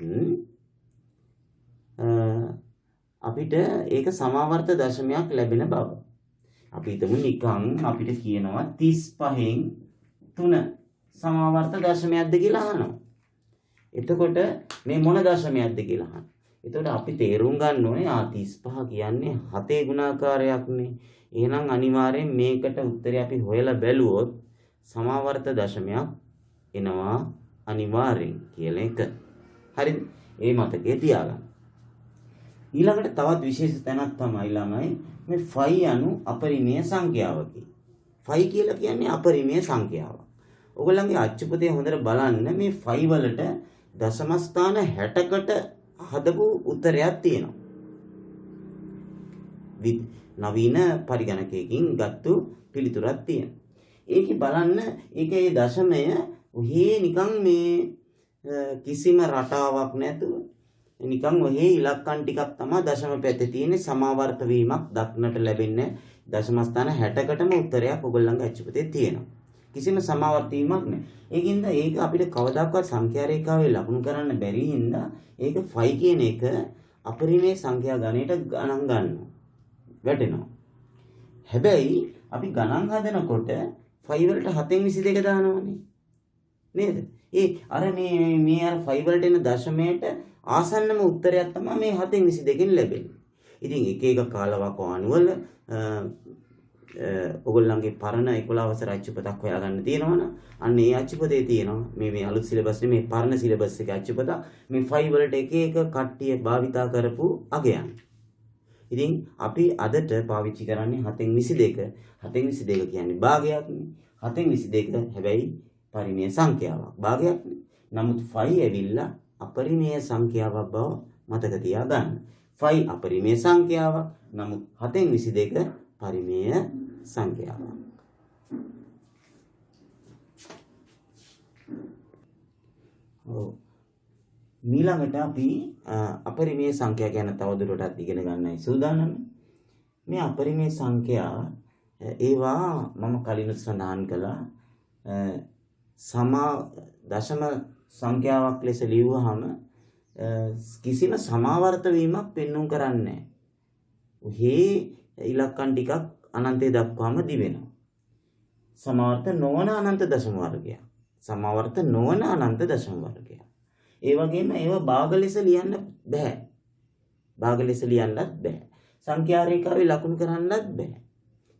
අපිට ඒක සමාවර්ත දශමයක් ලැබෙන බව. අපි හිතමු නිකන් අපිට කියනවා 35න් 3 සමාවර්ත දශමයක්ද කියලා අහනවා. එතකොට මේ මොන දශමයක්ද කියලා අහනවා. එතකොට අපි තේරුම් ගන්න ඕනේ 35 කියන්නේ 7 ගුණාකාරයක්නේ. එහෙනම් අනිවාර්යෙන් මේකට උත්තරය අපි හොයලා බැලුවොත් සමාවර්ත දශමයක් එනවා අනිවාර්යෙන් කියලා එක. හරිද? ඒ මතකයේ තියාගන්න. ඊළඟට තවත් විශේෂ තැනක් තමයි ළමයි මේ 5 අනු අපරිමේය සංඛ්‍යාවකි. 5 කියලා කියන්නේ අපරිමේය සංඛ්‍යාවක්. ඔයගොල්ලන්ගේ අච්චුපතේ හොඳට බලන්න මේ 5 වලට දශම ස්ථාන 60කට හදපු උත්තරයක් තියෙනවා. නවීන පරිගණකයකින් ගත්තු පිළිතුරක් තියෙනවා. ඒකේ බලන්න ඒකේ දශමය ඔහේ නිකන් මේ කිසිම රටාවක් නැතුව නිකන් ඔහේ ඉලක්කම් ටිකක් තමයි දශම පැත්තේ තියෙන සමාවර්ත වීමක් දක්නට ලැබෙන්නේ දශම ස්ථාන 60කටම උත්තරයක් ඔයගොල්ලන්ගේ අච්චුපතේ තියෙනවා. කිසිම සමාවර්ත වීමක් නැහැ. ඒකින්ද ඒක අපිට කවදාකවත් සංඛ්‍යා රේඛාවේ ලකුණු කරන්න බැරි හින්දා ඒක 5 කියන එක අපරිමේය සංඛ්‍යා ගණයට ගණන් ගන්නවා. වැටෙනවා. හැබැයි අපි ගණන් හදනකොට 5 වලට 7න් 22 දානවනේ. නේද? ඒ අර මේ අර 5 වලට එන දශමයට ආසන්නම උත්තරයක් තමයි මේ 7න් 22කින් ලැබෙන්නේ. ඉතින් එක එක කාලවක අනුවල ඔයගොල්ලන්ගේ පරණ 11 වසර අච්චුපතක් හොයාගන්න තියෙනවනම් අන්න ඒ අච්චුපතේ තියෙනවා මේ අලුත් සිලබස් මේ පරණ සිලබස් එකේ අච්චුපත මේ 5 වලට එක එක කට්ටිය භාවිතා කරපු අගයන්. ඉතින් අපි අදට පාවිච්චි කරන්නේ 7න් 22. 7න් 22 කියන්නේ භාගයක්නේ. 7න් 22 හැබැයි පරිමේය සංඛ්‍යාවක්. භාගයක්නේ. නමුත් 5 ඇවිල්ලා අපරිමේය සංඛ්‍යාවක් බව මතක තියාගන්න. 5 අපරිමේය සංඛ්‍යාවක්. නමුත් 7න් 22 පරිමේය සංඛ්‍යාවක්. ඊළඟට අපි අපරිමේය සංඛ්‍යා ගැන තවදුරටත් ඉගෙන ගන්නයි සූදානම්. මේ අපරිමේය සංඛ්‍යා ඒවා මම කලින් සඳහන් කළා දශම සංඛ්‍යාවක් ලෙස ලියුවහම කිසිම සමාවර්ත වීමක් පෙන්වුම් කරන්නේ නැහැ. ඔහේ ඉලක්කම් ටිකක් අනන්තය දක්වාම දිවෙනවා. සමාවර්ත නොවන අනන්ත දශම වර්ගයක්. සමාවර්ත නොවන අනන්ත දශම වර්ගයක්. ඒ වගේම ඒවා භාග ලෙස ලියන්න බෑ. භාග ලෙස ලියන්නත් බෑ. සංඛ්‍යා රේඛාවේ ලකුණු කරන්නත් බෑ.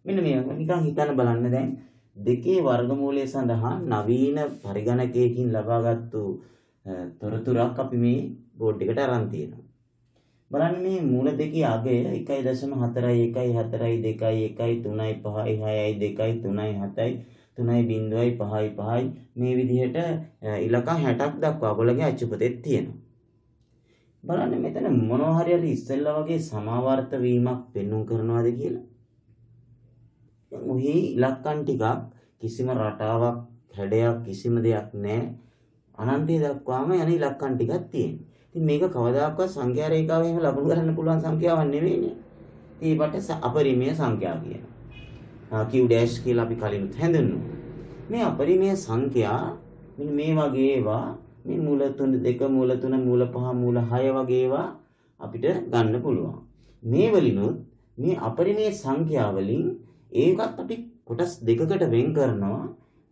මෙන්න මේ නිකන් හිතන්න බලන්න දැන් දෙකේ වර්ගමූලය සඳහා නවීන පරිගණකයකින් ලබාගත්තු තොරතුරක් අපි මේ බෝඩ් එකට අරන් තියෙනවා. බලන්න මේ මූල දෙකේ අගය 1.4යි 1.4යි 2යි 1යි 3යි 5යි 6යි 2යි 3යි 7යි 3යි 0යි 5යි 5යි මේ විදිහට ඉලක්ක 60ක් දක්වා ඔයගොල්ලෝගේ අච්චුපතේ තියෙනවා. බලන්න මෙතන මොනවා හරි ඉස්සෙල්ලා වගේ සමාවර්ත වීමක් පෙන්වුම් කරනවාද කියලා. දැන් ඔහි ඉලක්කම් ටිකක් කිසිම රටාවක් හැඩයක් කිසිම දෙයක් නැහැ. අනන්තය දක්වාම යන ඉලක්කම් ටිකක් තියෙනවා. ඉතින් මේක කවදාකවත් සංඛ්‍යා රේඛාවෙන් එහෙම ලකුණු කරන්න පුළුවන් සංඛ්‍යාවක් නෙවෙයිනේ. ඉතින් ඒකට අපරිමේය සංඛ්‍යා කියනවා. Q dash කියලා අපි කලින් හැඳින්වුවා. මේ අපරිමේය සංඛ්‍යා මෙන්න මේ වගේ ඒවා මේ මූල 2 මූල 3 මූල 5 මූල 6 වගේ ඒවා අපිට ගන්න පුළුවන්. මේ වලිනුත් මේ අපරිමේය සංඛ්‍යා වලින් ඒකත් අපි කොටස් දෙකකට වෙන් කරනවා.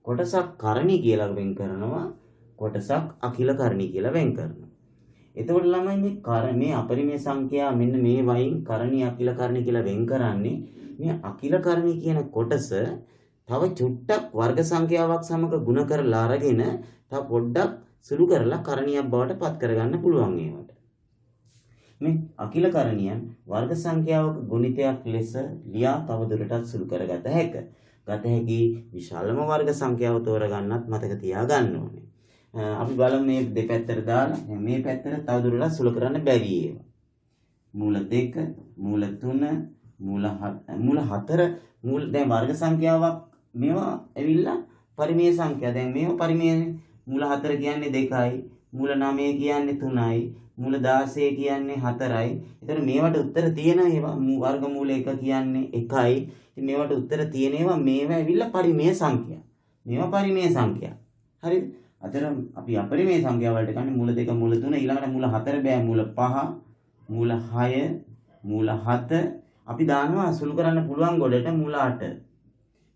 කොටසක් කරණී කියලා වෙන් කරනවා. කොටසක් අකිල කරණී කියලා වෙන් කරනවා. එතකොට ළමයි මේ අපරිමේය සංඛ්‍යා මෙන්න මේ වයින් කරණී අකිල කරණී කියලා වෙන් කරන්නේ මේ අකිල කරණී කියන කොටස තව චුට්ටක් වර්ග සංඛ්‍යාවක් සමග ගුණ කරලා අරගෙන තව පොඩ්ඩක් සුළු කරලා කරණියක් බවට පත් කරගන්න පුළුවන් ඒවට. මේ අකිල කරණියන් වර්ග සංඛ්‍යාවක ගුණිතයක් ලෙස ලියා තව දුරටත් සුළු කරගත හැකිය. ගත හැකි විශාලම වර්ග සංඛ්‍යාව තෝරගන්නත් මතක තියාගන්න ඕනේ. අපි බලමු මේ දෙපැත්තට දාලා මේ පැත්තට තව දුරටත් සුළු කරන්න බැරි ඒවා. මූල 2, මූල 3, මූල 4 දැන් වර්ග සංඛ්‍යාවක් මේවා ඇවිල්ලා පරිමේය සංඛ්‍යා. දැන් මේවා පරිමේය මූල 4 කියන්නේ 2යි, මූල 9 කියන්නේ 3යි, මූල 16 කියන්නේ 4යි. ඒතර මේවට උත්තර තියෙන ඒවා වර්ග මූල 1 කියන්නේ 1යි. ඉතින් මේවට උත්තර තියෙන ඒවා මේවා ඇවිල්ලා පරිමේය සංඛ්‍යා. මේවා පරිමේය සංඛ්‍යා. හරිද? අතර අපි අපරිමේය සංඛ්‍යා වලට ගන්නේ මූල 2 මූල 3 ඊළඟට මූල 4 බෑ මූල 5 මූල 6 මූල 7 අපි දානවා සුළු කරන්න පුළුවන් ගොඩට මූල 8.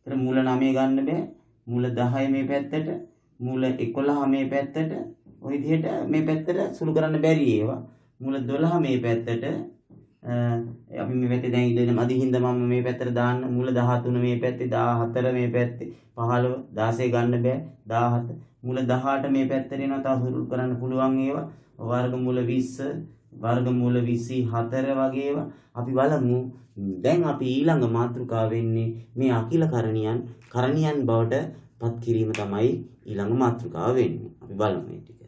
ඒතර මූල 9 ගන්න බෑ. මූල 10 මේ පැත්තට, මූල 11 මේ පැත්තට, ওই විදිහට මේ පැත්තට සුළු කරන්න බැරි ඒවා. මූල 12 මේ පැත්තට අපි මේ පැත්තේ දැන් ඉඳගෙන මදිහින්ද මම මේ පැත්තට දාන්න. මූල 13 මේ පැත්තේ, 14 මේ පැත්තේ, 15 16 ගන්න බෑ. 17 මූල 18 මේ පැත්තට එනවා. තව සුළු කරන්න පුළුවන් ඒවා. වර්ගමූල 20, වර්ගමූල 24 වගේ ඒවා අපි බලමු. දැන් අපි ඊළඟ මාතෘකාව වෙන්නේ මේ අකිල කරණියන් බවට පත් කිරීම තමයි ඊළඟ මාතෘකාව වෙන්නේ. අපි බලමු මේ ටික.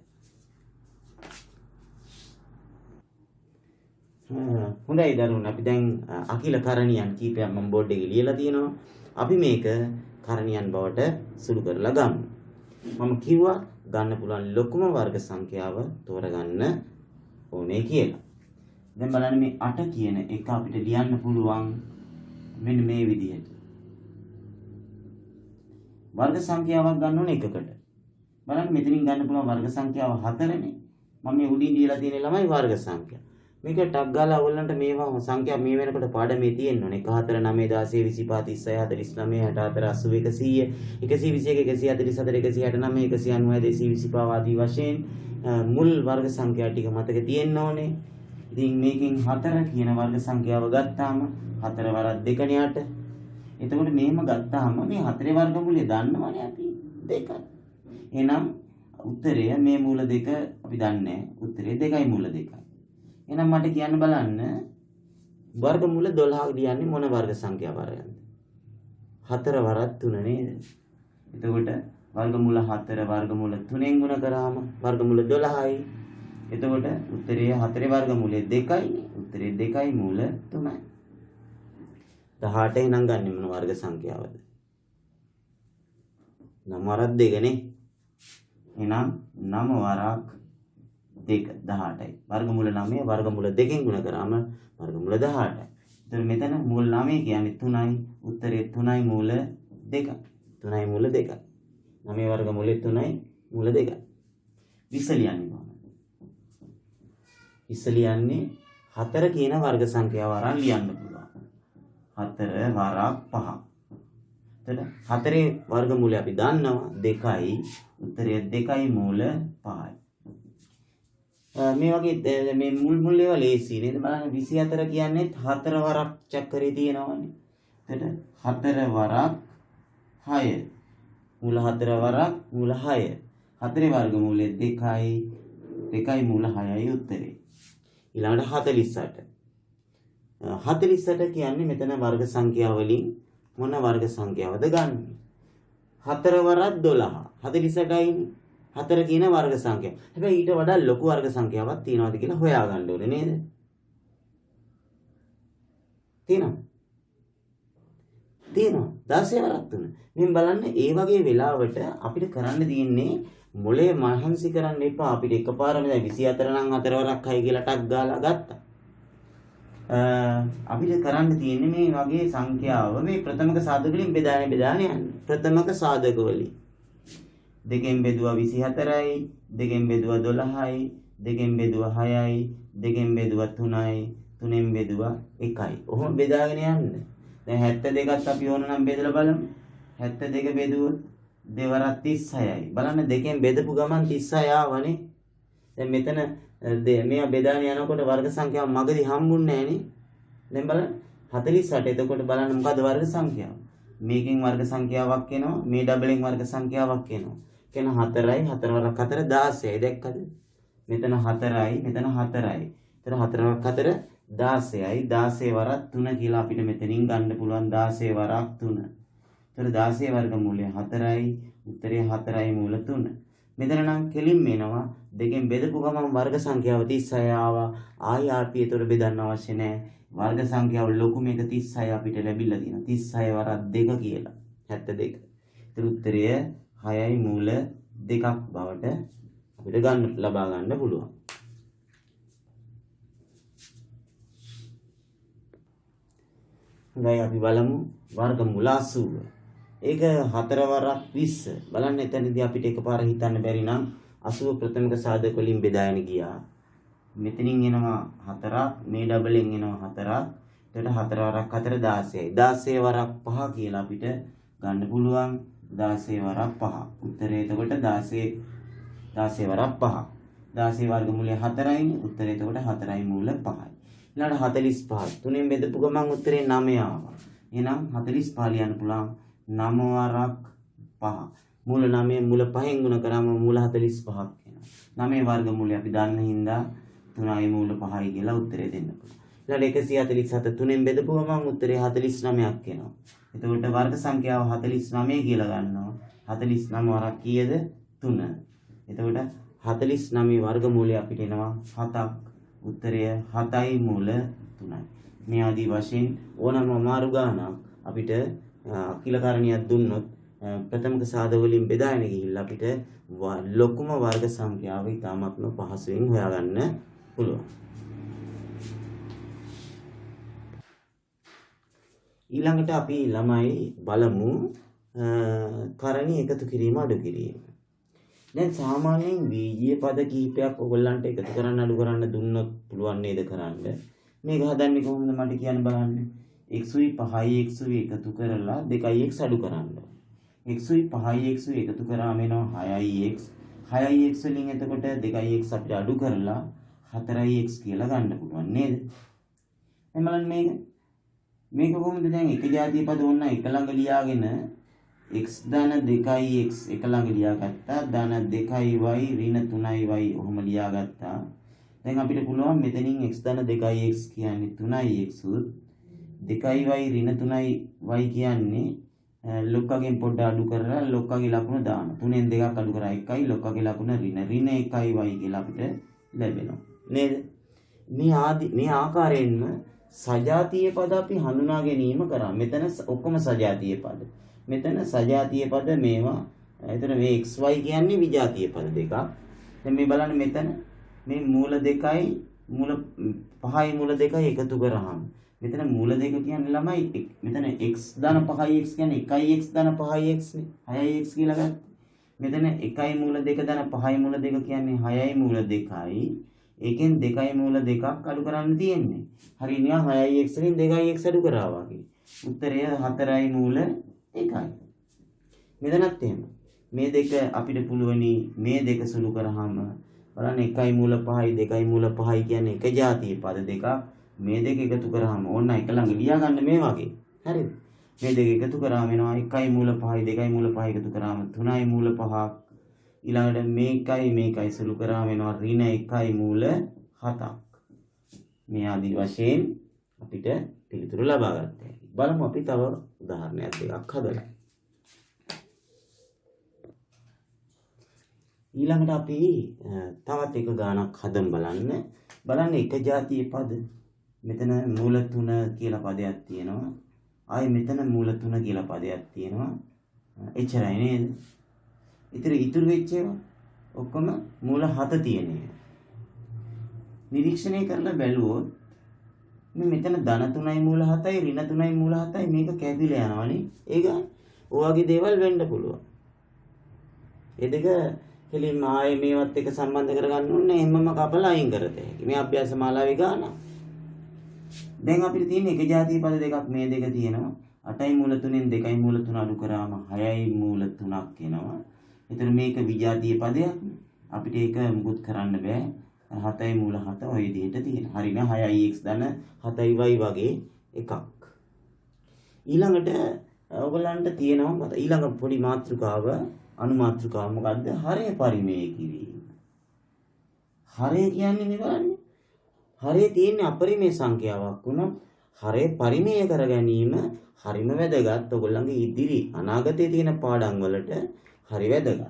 හොඳයි දරුවනේ, අපි දැන් අකිල කරණියන් කීපයක් මම බෝඩ් එකේ ලියලා තියෙනවා. අපි මේක කරණියන් බවට සුළු කරලා ගමු. මම කිව්වා ගන්න පුළුවන් ලොකුම වර්ග සංඛ්‍යාව තෝරගන්න ඕනේ කියලා. දැන් බලන්න මේ 8 කියන එක අපිට ලියන්න පුළුවන් මෙන්න මේ විදිහට. වර්ග සංඛ්‍යාවක් ගන්න ඕනේ එකකට. බලන්න මෙතනින් ගන්න පුළුවන් වර්ග සංඛ්‍යාව 4නේ. මම මේ උඩින් දීලා තියෙන ළමයි වර්ග සංඛ්‍යා. මේක ටක් ගාලා ඔයගොල්ලන්ට මේවා සංඛ්‍යා මේ වෙනකොට පාඩමේ තියෙන්න ඕනේ. 1 4 9 16 25 36 49 64 121 121 144 149 190 125 ආදී වශයෙන් මුල් වර්ග සංඛ්‍යා ටික මතක තියෙන්න ඕනේ. ඉතින් මේකෙන් 4 කියන වර්ග සංඛ්‍යාව ගත්තාම 4 වරක් 2නේ 8. එතකොට මෙහෙම ගත්තාම මේ 4 වර්ගමූලය දන්නවනේ අපි 2. එහෙනම් උත්තරය මේ මූල 2 අපි දන්නේ. උත්තරේ 2යි මූල 2යි. එහෙනම් මට කියන්න බලන්න වර්ගමූල 12 ලියන්නේ මොන වර්ග සංඛ්‍යාව වරයන්ද? 4 වරක් 3 නේද? එතකොට වර්ගමූල 4 වර්ගමූල 3ෙන් ගුණ කරාම වර්ගමූල 12යි. එතකොට උත්තරේ 4 වර්ගමූලය 2යි. උත්තරේ 2යි මූල 3යි. 18 එහෙනම් ගන්න මොන වර්ග සංඛ්‍යාවද? 9 වරක් 2නේ. එහෙනම් 9 වරක් 2 18යි. වර්ගමූල 9 වර්ගමූල 2ෙන් ගුණ කරාම වර්ගමූල 18යි. එතකොට මෙතන මූල 9 කියන්නේ 3යි. උත්තරේ 3යි මූල 2යි. 3යි මූල 2යි. 9 වර්ගමූලය 3යි මූල 2යි. 20 ලියන්නේ කොහොමද? 20 ලියන්නේ 4 කියන වර්ග සංඛ්‍යාව අරන් ලියන්න පුළුවන්. 4 වරක් 5. එතකොට 4 වර්ගමූලය අපි දන්නවා 2යි. උත්තරය 2යි මූල 5යි. මේ වගේ මේ මුල් ඒවා ලේසි නේද? බලන්න 24 කියන්නේ 4 වරක් චක්‍රේ තියෙනවනේ. එතකොට 4 වරක් 6. මූල 4 වරක් මූල 6. 4 වර්ගමූලය 2යි. 2යි මූල 6යි උත්තරේ. ඊළඟට 48. 48 කියන්නේ මෙතන වර්ග සංඛ්‍යා වලින් මොන වර්ග සංඛ්‍යාවද ගන්න? 4 වරක් 12. 48යි 4 කියන වර්ග සංඛ්‍යාව. හැබැයි ඊට වඩා ලොකු වර්ග සංඛ්‍යාවක් තියනවාද කියලා හොයාගන්න ඕනේ නේද? තියෙනවද? තියෙනවා 16 වරක් 3. මෙන්න බලන්න ඒ වගේ වෙලාවට අපිට කරන්න තියෙන්නේ මොලේ මහන්සි කරන්න එපා. අපිට එකපාරම දැන් 24 නම් 4 වරක් 6 කියලා ටක් ගාලා ගත්තා. අපිට කරන්න තියෙන්නේ මේ වගේ සංඛ්‍යාව මේ ප්‍රථමක සාධක වලින් බෙදාගෙන යන්න. ප්‍රථමක සාධක වලින් දෙකෙන් බෙදුවා 24යි, දෙකෙන් බෙදුවා 12යි, දෙකෙන් බෙදුවා 6යි, දෙකෙන් බෙදුවා 3යි, තුනෙන් බෙදුවා 1යි. ඔහොම බෙදාගෙන යන්න. දැන් 72ත් අපි ඕනනම් බෙදලා බලමු. 72 බෙදුවොත් දෙවරක් 36යි. බලන්න දෙකෙන් බෙදපු ගමන් 36 ආවනේ. දැන් මෙතන මෙයා බෙදාගෙන යනකොට වර්ග සංඛ්‍යාව මගදී හම්බුන්නේ නැහනේ. දැන් බලන්න 48. එතකොට බලන්න මොකද වර්ග සංඛ්‍යාව? මේකෙන් වර්ග සංඛ්‍යාවක් එනවා, මේ ඩබලෙන් වර්ග සංඛ්‍යාවක් එනවා. කියන 4යි 4 වරක් 4 16යි දැක්කද? මෙතන 4යි මෙතන 4යි. එතන 4 වරක් 4 16යි 16 වරක් 3 කියලා අපිට මෙතනින් ගන්න පුළුවන් 16 වරක් 3. එතන 16 වර්ගමූලය 4යි උත්තරය 4යි මූල 3. මෙතන නම් කෙලින්ම එනවා දෙකෙන් බෙදපු ගමන් වර්ග සංඛ්‍යාව 36 ආවා. ආයි ආපි ඒතර බෙදන්න අවශ්‍ය නැහැ. වර්ග සංඛ්‍යාව ලොකු මේක 36 අපිට ලැබිලා තියෙනවා. 36 වරක් 2 කියලා 72. ඒතර උත්තරය 6යි මූල 2ක් බවට අපිට ලබා ගන්න පුළුවන්. හොඳයි අපි බලමු වර්ගමූල 80. ඒක 4 වරක් 20. බලන්න එතනදී අපිට එකපාර හිතන්න බැරි නම් 80 ප්‍රථමික සාධක වලින් බෙදාගෙන ගියා. මෙතනින් එනවා 4ක්, මේ ඩබලෙන් එනවා 4ක්. එතකොට 4 වරක් 4 16යි. 16 වරක් 5 කියලා අපිට ගන්න පුළුවන්. 16 වරක් 5. උත්තරය එතකොට 16 වරක් 5. 16 වර්ගමූලය 4යිනේ. උත්තරය එතකොට 4යි මූල 5යි. ඊළඟ 45. තුනෙන් බෙදපු ගමන් උත්තරේ 9 ආවා. එහෙනම් 45 ලියන්න පුළුවන් 9 වරක් 5. මූල 9 මූල 5න් ගුණ කරාම මූල 45ක් එනවා. 9 වර්ගමූලය අපි දන්න හින්දා 3යි මූල 5යි කියලා උත්තරේ දෙන්න පුළුවන්. ඊළඟ 147 තුනෙන් බෙදපු ගමන් උත්තරේ 49ක් එනවා. එතකොට වර්ග සංඛ්‍යාව 49 කියලා ගන්නවා. 49 වරක් කීයද? 3. එතකොට 49 වර්ගමූලය අපිට එනවා 7ක්. උත්තරය 7යි මූල 3යි. මේ ආදී වශයෙන් ඕනම අමාරු ගානක් අපිට අකිලකරණියක් දුන්නොත් ප්‍රථමක සාධක වලින් බෙදාගෙන ගිහිල්ලා අපිට ලොකුම වර්ග සංඛ්‍යාව ඉතාමත්ම පහසුවෙන් හොයාගන්න පුළුවන්. ඊළඟට අපි ළමයි බලමු කරණි එකතු කිරීම අඩු කිරීම. දැන් සාමාන්‍යයෙන් බීජීය පද කිහිපයක් ඔයගොල්ලන්ට එකතු කරන්න අඩු කරන්න දුන්නොත් පුළුවන් නේද කරන්න. මේක හදන්නේ කොහොමද මට කියන්න බලන්න. x උයි 5යි x උයි එකතු කරලා 2යි x අඩු කරන්න. x උයි 5යි x උයි එකතු කරාම එනවා 6යි x. 6යි x වලින් එතකොට 2යි x අපිට අඩු කරලා 4යි x කියලා ගන්න පුළුවන් නේද? එහෙනම් බලන්න මේක කොහොමද දැන් එක ජාතිය පද ඕන එක ළඟ ලියාගෙන x ධන 2යි x එක ළඟ ලියාගත්තා. ධන 2යි y ඍණ 3යි y ඔහොම ලියාගත්තා. දැන් අපිට පුළුවන් මෙතනින් x ධන 2යි x කියන්නේ 3යි x උත් 2යි y ඍණ 3යි y කියන්නේ ලොක්කගෙන් පොඩ්ඩ අඩු කරලා ලොක්කගේ ලකුණ දාන. 3ෙන් 2ක් අඩු කරා 1යි ලොක්කගේ ලකුණ ඍණ 1යි y කියලා අපිට ලැබෙනවා. නේද? මේ ආකාරයෙන්ම සජාතීය පද අපි හඳුනා ගැනීම කරා. මෙතන ඔක්කොම සජාතීය පද. මෙතන සජාතීය පද මේවා. එතන මේ xy කියන්නේ විජාතීය පද දෙකක්. දැන් මේ බලන්න මෙතන මේ මූල 2යි මූල 5යි මූල 2යි එකතු කරාම මෙතන මූල 2 කියන්නේ ළමයි මෙතන x ධන 5යි x කියන්නේ 1යි x ධන 5යි x නේ 6යි x කියලා ගත්තා. මෙතන 1යි මූල 2 ධන 5යි මූල 2 කියන්නේ 6යි මූල 2යි. ඒකෙන් 2යි මූල 2ක් අඩු කරන්න තියෙන්නේ. හරි නිකන් 6යි x වලින් 2යි x අඩු කරා වගේ. උත්තරය 4යි මූල 1යි. මෙතනත් එහෙම. මේ දෙක අපිට පුළුවනි මේ දෙක සුළු කරාම බලන්න 1යි මූල 5යි 2යි මූල 5යි කියන්නේ එක ජාතිය පද දෙකක්. මේ දෙක එකතු කරාම ඕන්න එක ළඟ ලියා ගන්න මේ වගේ. හරිද? මේ දෙක එකතු කරාම එනවා 1යි මූල 5යි 2යි මූල 5යි එකතු කරාම 3යි මූල 5ක්. ඊළඟට මේකයි සුළු කරාම එනවා ඍණ 1යි මූල 7ක්. මේ ආදී වශයෙන් අපිට පිළිතුරු ලබා ගන්න හැකියි. බලමු අපි තව උදාහරණයක් දෙකක් හදලා. ඊළඟට අපි තවත් එක ගානක් හදමු බලන්න. බලන්න එක ජාතිය පද. මෙතන මූල 3 කියලා පදයක් තියෙනවා. ආයි මෙතන මූල 3 කියලා පදයක් තියෙනවා. එච්චරයි නේද? ඉතුරු වෙච්ච ඒවා ඔක්කොම මූල 7 තියෙන ඒවා. නිරීක්ෂණය කරලා බැලුවොත් මෙතන ධන 3යි මූල 7යි ඍණ 3යි මූල 7යි මේක කැපිලා යනවනේ. ඒක ඔයගේ දේවල් වෙන්න පුළුවන්. ඒ දෙක කෙලින්ම ආයේ මේවත් එක්ක සම්බන්ධ කරගන්න ඕනේ. එහෙමම කපලා අයින් කරත හැකි. මේ අභ්‍යාස මාලාවේ ගාන. දැන් අපිට තියෙන එක જાතිය පද දෙකක් මේ දෙක තියෙනවා. 8යි මූල 3ෙන් 2යි මූල 3 අඩු කරාම 6යි මූල 3ක් එනවා. එතන මේක විජාතිය පදයක්. අපිට ඒක මුකුත් කරන්න බෑ. 7යි මූල 7 ඔය විදිහට තියෙනවා. හරිනේ 6යි x ධන 7යි y වගේ එකක්. ඊළඟට ඔයගලන්ට තියෙනවා ඊළඟ පොඩි මාතෘකාව අනුමාතෘකාව මොකද්ද? හරය පරිමේය කිරීම. හරය කියන්නේ මේ බලන්නේ. හරය තියෙන්නේ අපරිමේය සංඛ්‍යාවක් වුණොත් හරය පරිමේය කර ගැනීම හරිම වැදගත්. ඔයගොල්ලන්ගේ ඉදිරි අනාගතයේ තියෙන පාඩම් වලට හරි වැදගත්.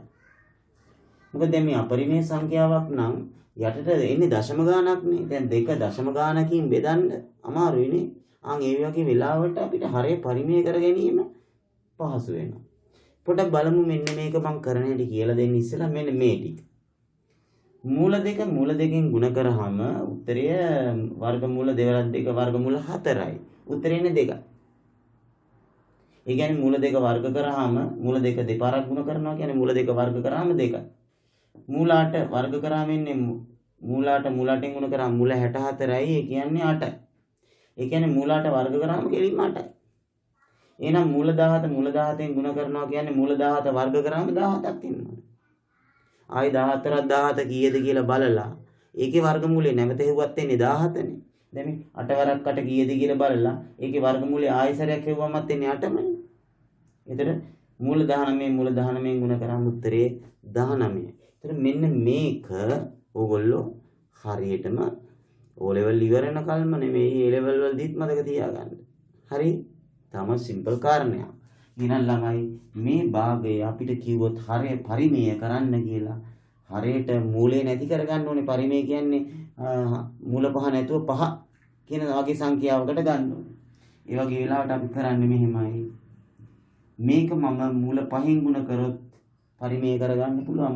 මොකද දැන් මේ අපරිමේය සංඛ්‍යාවක් නම් යටට එන්නේ දශම ගානක්නේ. දැන් 2 දශම ගානකින් බෙදන්න අමාරුයිනේ. ඒ වගේ වෙලාවට අපිට හරය පරිමේය කර ගැනීම පහසු වෙනවා. පොඩ්ඩක් බලමු මෙන්න මේක මම කරන හැටි කියලා දෙන්න ඉස්සෙල්ලා මෙන්න මේ ටික. මූල දෙකෙන් ගුණ කරාම උත්තරය වර්ගමූල 2 වර්ගමූල 4යි. උත්තරේ ඉන්නේ 2. ඒ කියන්නේ මූල 2 වර්ග කරාම මූල 2 දෙපාරක් ගුණ කරනවා කියන්නේ මූල 2 වර්ග කරාම 2යි. මූල 8 වර්ග කරාම ඉන්නේ මූල 8ෙන් ගුණ කරාම මූල 64යි. ඒ කියන්නේ 8යි. ඒ කියන්නේ මූල 8 වර්ග කරාම කෙලින්ම 8යි. එහෙනම් මූල 17ෙන් ගුණ කරනවා කියන්නේ මූල 17 වර්ග කරාම 17ක් එනවා. ආයි 14ක් 17 කීයද කියලා බලලා ඒකේ වර්ගමූලය නැවත හෙව්වත් එන්නේ 17නේ. දැන් මේ 8 වරක් 8 කීයද කියලා බලලා ඒකේ වර්ගමූලය ආයෙසරයක් හෙව්වමත් එන්නේ 8මනේ. එතන මූල 19ෙන් ගුණ කරාම උත්තරේ 19. එතන මෙන්න මේක ඕගොල්ලෝ හරියටම O level ඉවර වෙන කල්ම නෙමෙයි A level වලදීත් මතක තියාගන්න. හරි? තම සිම්පල් කාරණයක්. ඊළඟ ළමයි මේ භාගය අපිට කිව්වොත් හරය පරිමේය කරන්න කියලා. හරයට මූලය නැති කරගන්න ඕනේ. පරිමේය කියන්නේ මූල පහ නැතුව පහ කියන වගේ සංඛ්‍යාවකට ගන්න ඕනේ. ඒ වගේ වෙලාවට අපි කරන්නේ මෙහෙමයි. මේක මම මූල පහෙන් ගුණ කරොත් පරිමේය කරගන්න පුළුවන්.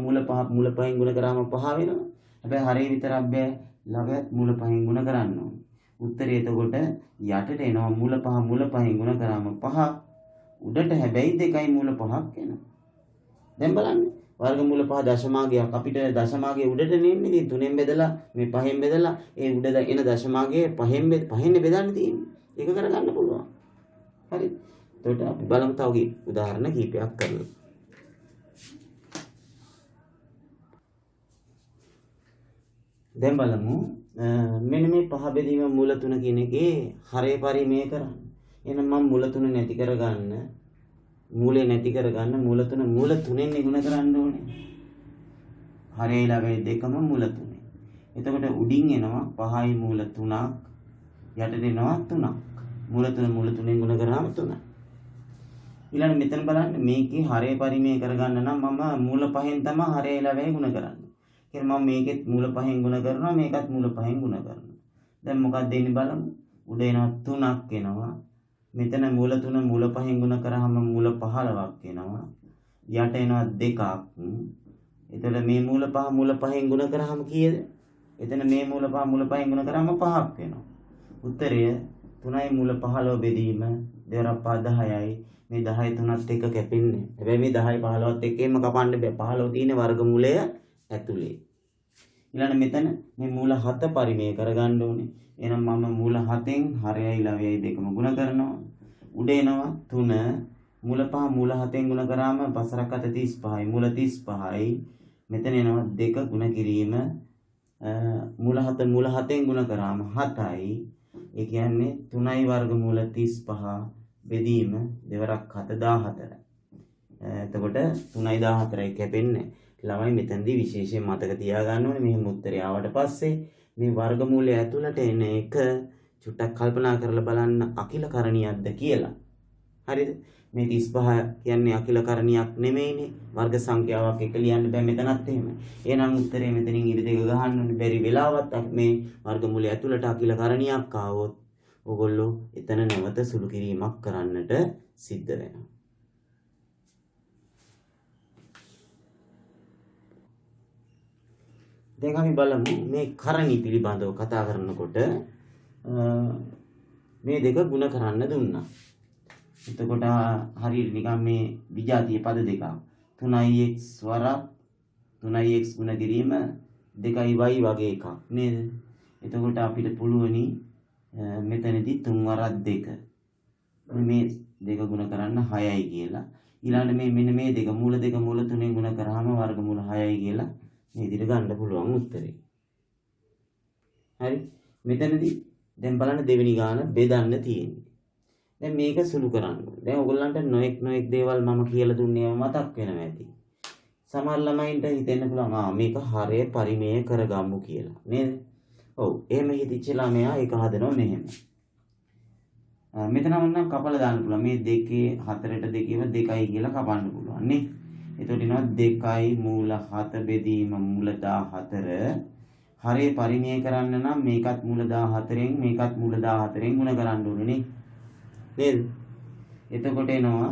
මූල පහෙන් ගුණ කරාම පහ වෙනවා. හැබැයි හරය විතරක් බෑ. ළඟත් මූල පහෙන් ගුණ කරන්න ඕනේ. උත්තරය එතකොට යටට එනවා මූල පහෙන් ගුණ කරාම 5. උඩට හැබැයි 2යි මූල 5ක් එනවා. දැන් බලන්න වර්ගමූල 5 දශමාගයක් අපිට දශමාගයේ උඩට නෙන්නේ. ඉතින් 3ෙන් බෙදලා මේ 5ෙන් බෙදලා ඒ උඩ එන දශමාගයේ 5ෙන් බෙදන්න තියෙන්නේ. ඒක කරගන්න පුළුවන්. හරි. එතකොට අපි බලමු තව උදාහරණ කීපයක් කරලා. දැන් බලමු මෙන්න මේ 5 බෙදීම මූල 3 කියන එකේ හරය පරිමේය කරන්න. එහෙනම් මම මූල 3 නැති කරගන්න මූලය නැති කරගන්න මූල 3ෙන් ගුණ කරන්න ඕනේ. හරය ළඟයි 2ම මූල 3. එතකොට උඩින් එනවා 5යි මූල 3ක් යටට එනවා 3ක්. මූල 3ෙන් ගුණ කරාම 3යි. ඊළඟ මෙතන බලන්න මේකේ හරය පරිමේය කරගන්න නම් මම මූල 5ෙන් තමයි හරය ළඟයි ගුණ කරන්නේ. මම මේකෙත් මූල 5ෙන් ගුණ කරනවා මේකත් මූල 5ෙන් ගුණ කරනවා. දැන් මොකක්ද එන්නේ බලමු. උඩ එනවා 3ක් එනවා. මෙතන මූල 3 මූල 5ෙන් ගුණ කරාම මූල 15ක් එනවා. යට එනවා 2ක්. එතකොට මේ මූල 5 මූල 5ෙන් ගුණ කරාම කීයද? එතන මේ මූල 5 මූල 5ෙන් ගුණ කරාම 5ක් වෙනවා. උත්තරය 3යි මූල 15 බෙදීම 2 10යි. මේ 10යි 3ත් එක්ක කැපෙන්නේ. හැබැයි මේ 10යි 15ත් එක්ක එම කපන්න බෑ. 15 තියෙන වර්ගමූලය ඇතුලේ. ඊළඟ මෙතන මේ මූල 7 පරිමේය කරගන්න ඕනේ. එහෙනම් මම මූල 7ෙන් හරයයි ළවයයි දෙකම ගුණ කරනවා. උඩ එනවා 3 මූල 5 මූල 7ෙන් ගුණ කරාම 5 35යි මූල 35යි. මෙතන එනවා 2 ගුණ කිරීම මූල 7ෙන් ගුණ කරාම 7යි. ඒ කියන්නේ 3යි වර්ගමූල 35 බෙදීම 2 7 14යි. එතකොට 3යි 14යි කැපෙන්නේ. ළමයි මෙතනදී විශේෂයෙන් මතක තියාගන්න ඕනේ මෙහෙම උත්තරය ආවට පස්සේ මේ වර්ගමූලය ඇතුළට එන එක චුට්ටක් කල්පනා කරලා බලන්න අකිලකරණියක්ද කියලා. හරිද? මේ 35 කියන්නේ අකිලකරණියක් නෙමෙයිනේ. වර්ග සංඛ්‍යාවක් එක ලියන්න බෑ මෙතනත් එහෙම. එහෙනම් උත්තරේ මෙතනින් ඉරි දෙක ගහන්න ඕනේ. බැරි වෙලාවත් මේ වර්ගමූලය ඇතුළට අකිලකරණියක් ආවොත් ඔයගොල්ලෝ එතන නැවත සුළු කිරීමක් කරන්නට සිද්ධ වෙනවා. දැන් අපි බලමු මේ කරණි පිළිබඳව කතා කරනකොට මේ දෙක ಗುಣ කරන්න දුන්නා. එතකොට හරියට නිකන් මේ විජාතිය පද දෙකක් 3x වරක් 3x ගුණ කිරීම 2y වගේ එකක් නේද? එතකොට අපිට පුළුවනි මෙතනදී 3 වරක් 2 මේ දෙක ගුණ කරන්න 6යි කියලා. ඊළඟට මෙන්න මේ දෙක මූල 3 ගුණ කරාම වර්ගමූල 6යි කියලා මේ විදිහට ගන්න පුළුවන් උත්තරේ. හරි. මෙතනදී දැන් බලන්න දෙවෙනි ගාන බෙදන්න තියෙන්නේ. දැන් මේක සුළු කරන්න. දැන් ඔයගොල්ලන්ට නොඑක් දේවල් මම කියලා දුන්නේම මතක් වෙනවා ඇති. සමහර ළමයින්ට හිතෙන්න පුළුවන් මේක හරය පරිමේය කරගමු කියලා. නේද? ඔව්. එහෙම හිතච්ච ළමයා ඒක හදනවා මෙහෙම. මෙතන වුණා කපලා දාන්න පුළුවන්. මේ 2 4ට 2ව 2යි කියලා කපන්න පුළුවන් නේ. එතකොට එනවා 2යි මූල 7 බෙදීම මූල 14. හරය පරිමේය කරන්න නම් මේකත් මූල 14න් මේකත් මූල 14න් ගුණ කරන්න ඕනේ නේ. නේද? එතකොට එනවා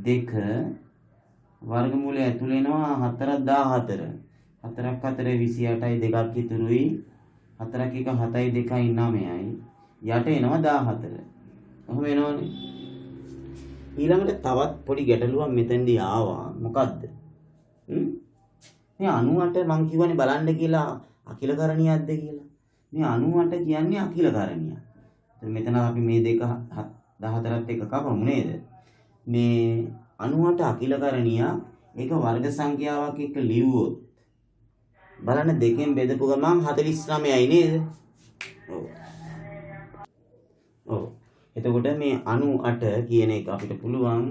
2 වර්ගමූලය ඇතුළේ එනවා 4ක් 14. 4ක් 4 28යි දෙකක් ඉතුරුයි. 4ක් 1 7යි 2යි 9යි. යට එනවා 14. කොහොම එනවනේ. ඊළඟට තවත් පොඩි ගැටලුවක් මෙතෙන්දී ආවා. මොකද්ද? මේ 98 මං කියවනේ බලන්න කියලා අකිලකරණියක්ද කියලා. මේ 98 කියන්නේ අකිලකරණියක්. මෙතන අපි මේ දෙක 14ත් එක කපමු නේද? මේ 98 අකිලකරණිය ඒක වර්ග සංඛ්‍යාවක් එක්ක ලිව්වොත් බලන්න දෙකෙන් බෙදපු ගමන් 49යි නේද? ඔව්. ඔව්. එතකොට මේ 98 කියන එක අපිට පුළුවන්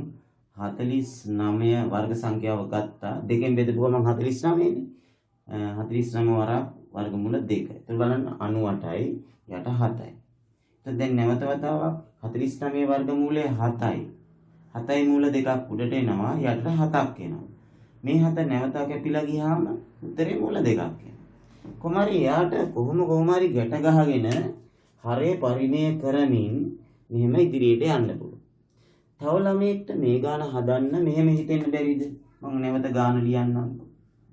49 වර්ග සංඛ්‍යාව ගත්තා. දෙකෙන් බෙදපු ගමන් 49නේ. 49 වරක් වර්ගමූල 2. එතකොට බලන්න 98යි යට 7යි. දැන් නැවත වතාවක් 49 වර්ගමූලය 7යි. 7යි මූල දෙකක් උඩට එනවා යට 7ක් එනවා. මේ 7 නැවත කැපිලා ගියාම උත්තරේ මූල දෙකක් එනවා. කොහොමරි යාට කොහොම හරි ගැට ගහගෙන හරය පරිමේය කරමින් මෙහෙම ඉදිරියට යන්න පුළුවන්. තව ළමයෙක්ට මේ ගාන හදන්න මෙහෙම හිතෙන්න බැරිද? මම නැවත ගාන ලියන්නම්.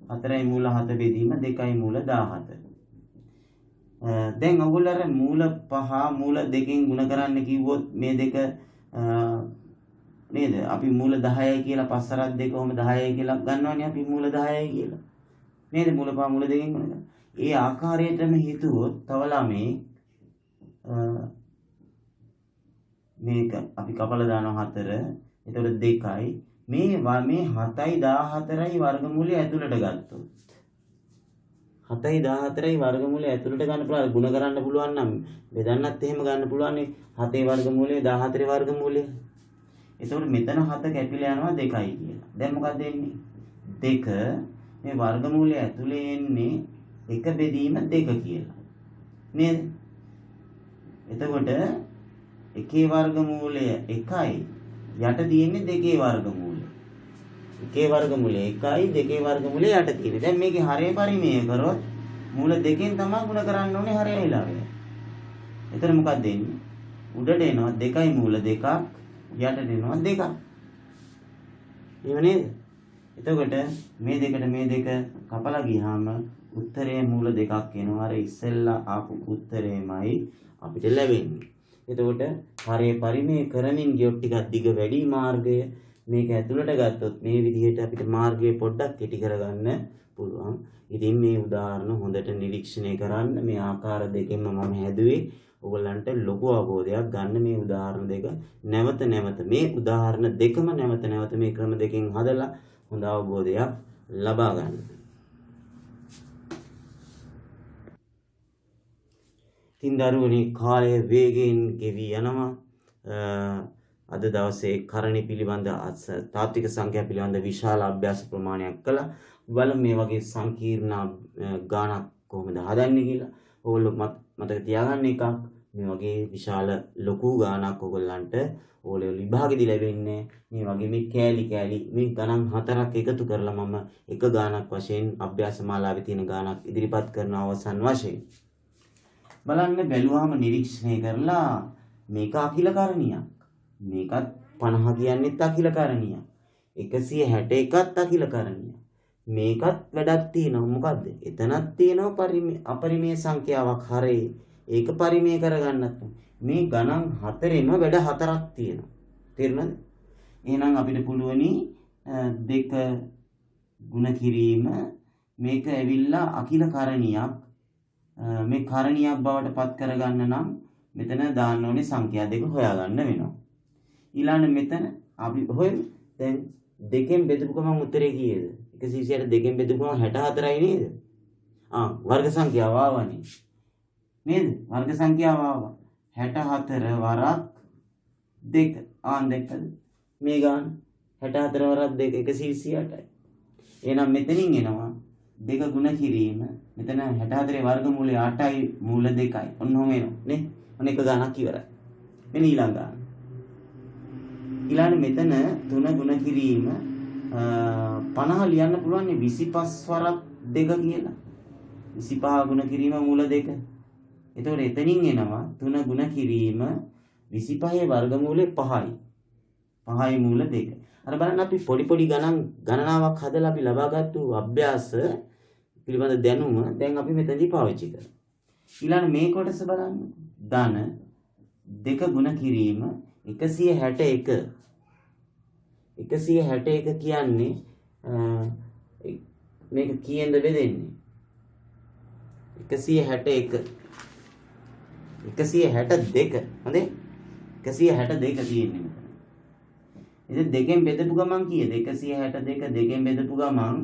4යි මූල 7 බෙදීම 2යි මූල 14. දැන් ඔයගොල්ලෝ මූල 5 මූල 2කින් ගුණ කරන්න කිව්වොත් මේ දෙක නේද? අපි මූල 10යි කියලා පස්සරක් දෙක කොහොම 10යි කියලා ගන්නවනේ අපි මූල 10යි කියලා. නේද? මූල 5 මූල 2කින් ගුණ කරනවා. ඒ ආකාරයටම හිතුවොත් තව ළමේ මේක අපි කපලා දානවා 4. එතකොට 2යි මේ 7යි 14යි වර්ගමූලය ඇතුළට ගත්තොත් 7යි 14යි වර්ගමූලය ඇතුළට ගන්න පුළුවන් ගුණ කරන්න පුළුවන් නම් බෙදන්නත් එහෙම ගන්න පුළුවන් නේ 7ේ වර්ගමූලය 14ේ වර්ගමූලය. එතකොට මෙතන 7 කැපිලා යනවා 2යි කියලා. දැන් මොකක්ද වෙන්නේ? 2 මේ වර්ගමූලය ඇතුළේ එන්නේ 1 බෙදීම 2 කියලා. නේද? එතකොට 1 වර්ගමූලය 1යි යට තියෙන්නේ 2 වර්ගමූලය. 1 වර්ගමූලය 1යි 2 වර්ගමූලය යට තියෙන්නේ. දැන් මේකේ හරය පරිමේය කරොත් මූල 2කින් තමයි ගුණ කරන්න ඕනේ හරය ඊළඟ. එතන මොකක්ද දෙන්නේ? උඩට එනවා 2යි මූල 2ක් යටට එනවා 2ක්. එහෙම නේද? එතකොට මේ දෙකට මේ දෙක කපලා ගියාම උත්තරයේ මූල 2ක් එනවා. අර ඉස්සෙල්ලා ආපු උත්තරේමයි අපිට ලැබෙන්නේ. එතකොට හරය පරිමේය කරමින් ගියොත් ටිකක් දිග වැඩි මාර්ගය මේක ඇතුළට ගත්තොත් මේ විදිහට අපිට මාර්ගය පොඩ්ඩක් කෙටි කරගන්න පුළුවන්. ඉතින් මේ උදාහරණ හොඳට නිරීක්ෂණය කරන්න. මේ ආකාර දෙකෙන්ම මම හැදුවේ ඔයගොල්ලන්ට ලොකු අවබෝධයක් ගන්න මේ උදාහරණ දෙක නැවත මේ උදාහරණ දෙකම නැවත මේ ක්‍රම දෙකෙන් හදලා හොඳ අවබෝධයක් ලබා ගන්න. ඉතින් දරුවනි කාලය වේගයෙන් ගෙවි යනවා. අද දවසේ කරණි පිළිබඳ තාත්වික සංඛ්‍යා පිළිබඳ විශාල අභ්‍යාස ප්‍රමාණයක් කළා. බලමු මේ වගේ සංකීර්ණ ගාණක් කොහොමද හදන්නේ කියලා. ඕගොල්ලෝ මතක තියාගන්න එකක් මේ වගේ විශාල ලොකු ගාණක් ඔයගොල්ලන්ට ඕලෙවල් විභාගෙදී ලැබෙන්නේ මේ වගේ මේ කෑලි මේ ගණන් 4ක් එකතු කරලා මම එක ගාණක් වශයෙන් අභ්‍යාස මාලාවේ තියෙන ගාණක් ඉදිරිපත් කරන අවසන් වශයෙන් බලන්න බැලුවාම නිරීක්ෂණය කරලා මේක අකිලකරණියක්. මේකත් 50 කියන්නේත් අකිලකරණියක්. 161ත් අකිලකරණියක්. මේකත් වැඩක් තියෙනවා. මොකද්ද? එතනක් තියෙනවා අපරිමේය සංඛ්‍යාවක් හරේ. ඒක පරිමේය කරගන්නත් මේ ගණන් හතරෙම වැඩ හතරක් තියෙනවා. තේරුණාද? එහෙනම් අපිට පුළුවනි දෙක ගුණ කිරීම මේක ඇවිල්ලා අකිලකරණියක්. මේ කරණියක් බවට පත් කරගන්න නම් මෙතන දාන්න ඕනේ සංඛ්‍යා දෙක හොයාගන්න වෙනවා. ඊළඟ මෙතන අපි හොයමු. දැන් දෙකෙන් බෙදපු ගමන් උත්තරේ කීයද? 120ට දෙකෙන් බෙදපු ගමන් 64යි නේද? වර්ග සංඛ්‍යාව ආවනේ. නේද? වර්ග සංඛ්‍යාව ආවා. 64 වරක් 2. දැක්කද? මේ ගාන 64 වරක් 2 128යි. එහෙනම් මෙතනින් එනවා දෙක ගුණ කිරීම. මෙතන 64 වර්ගමූලය 8යි මූල 2යි. ඔන්නෝම එනවා නේ. ඔන්න එක ගණක් ඉවරයි. මෙන්න ඊළඟ ගාන. ඊළඟ මෙතන 3 ගුණ කිරීම 50 ලියන්න පුළුවන් 25 වරක් 2 කියලා. 25 ගුණ කිරීම මූල 2. එතකොට එතනින් එනවා 3 ගුණ කිරීම 25 වර්ගමූලය 5යි. 5යි මූල 2. අර බලන්න අපි පොඩි ගණනාවක් හදලා අපි ලබාගත්තු අභ්‍යාස පිළිබඳ දැනුම දැන් අපි මෙතනදී පාවිච්චි කරමු. ඊළඟ මේ කොටස බලන්න. ධන දෙක ගුණ කිරීම 161. 161 කියන්නේ මේක කීයෙන්ද බෙදෙන්නේ? 161 162. හොඳේ? 162 තියෙන්නේ. ඉතින් දෙකෙන් බෙදපු ගමන් කීයද? 162 දෙකෙන් බෙදපු ගමන්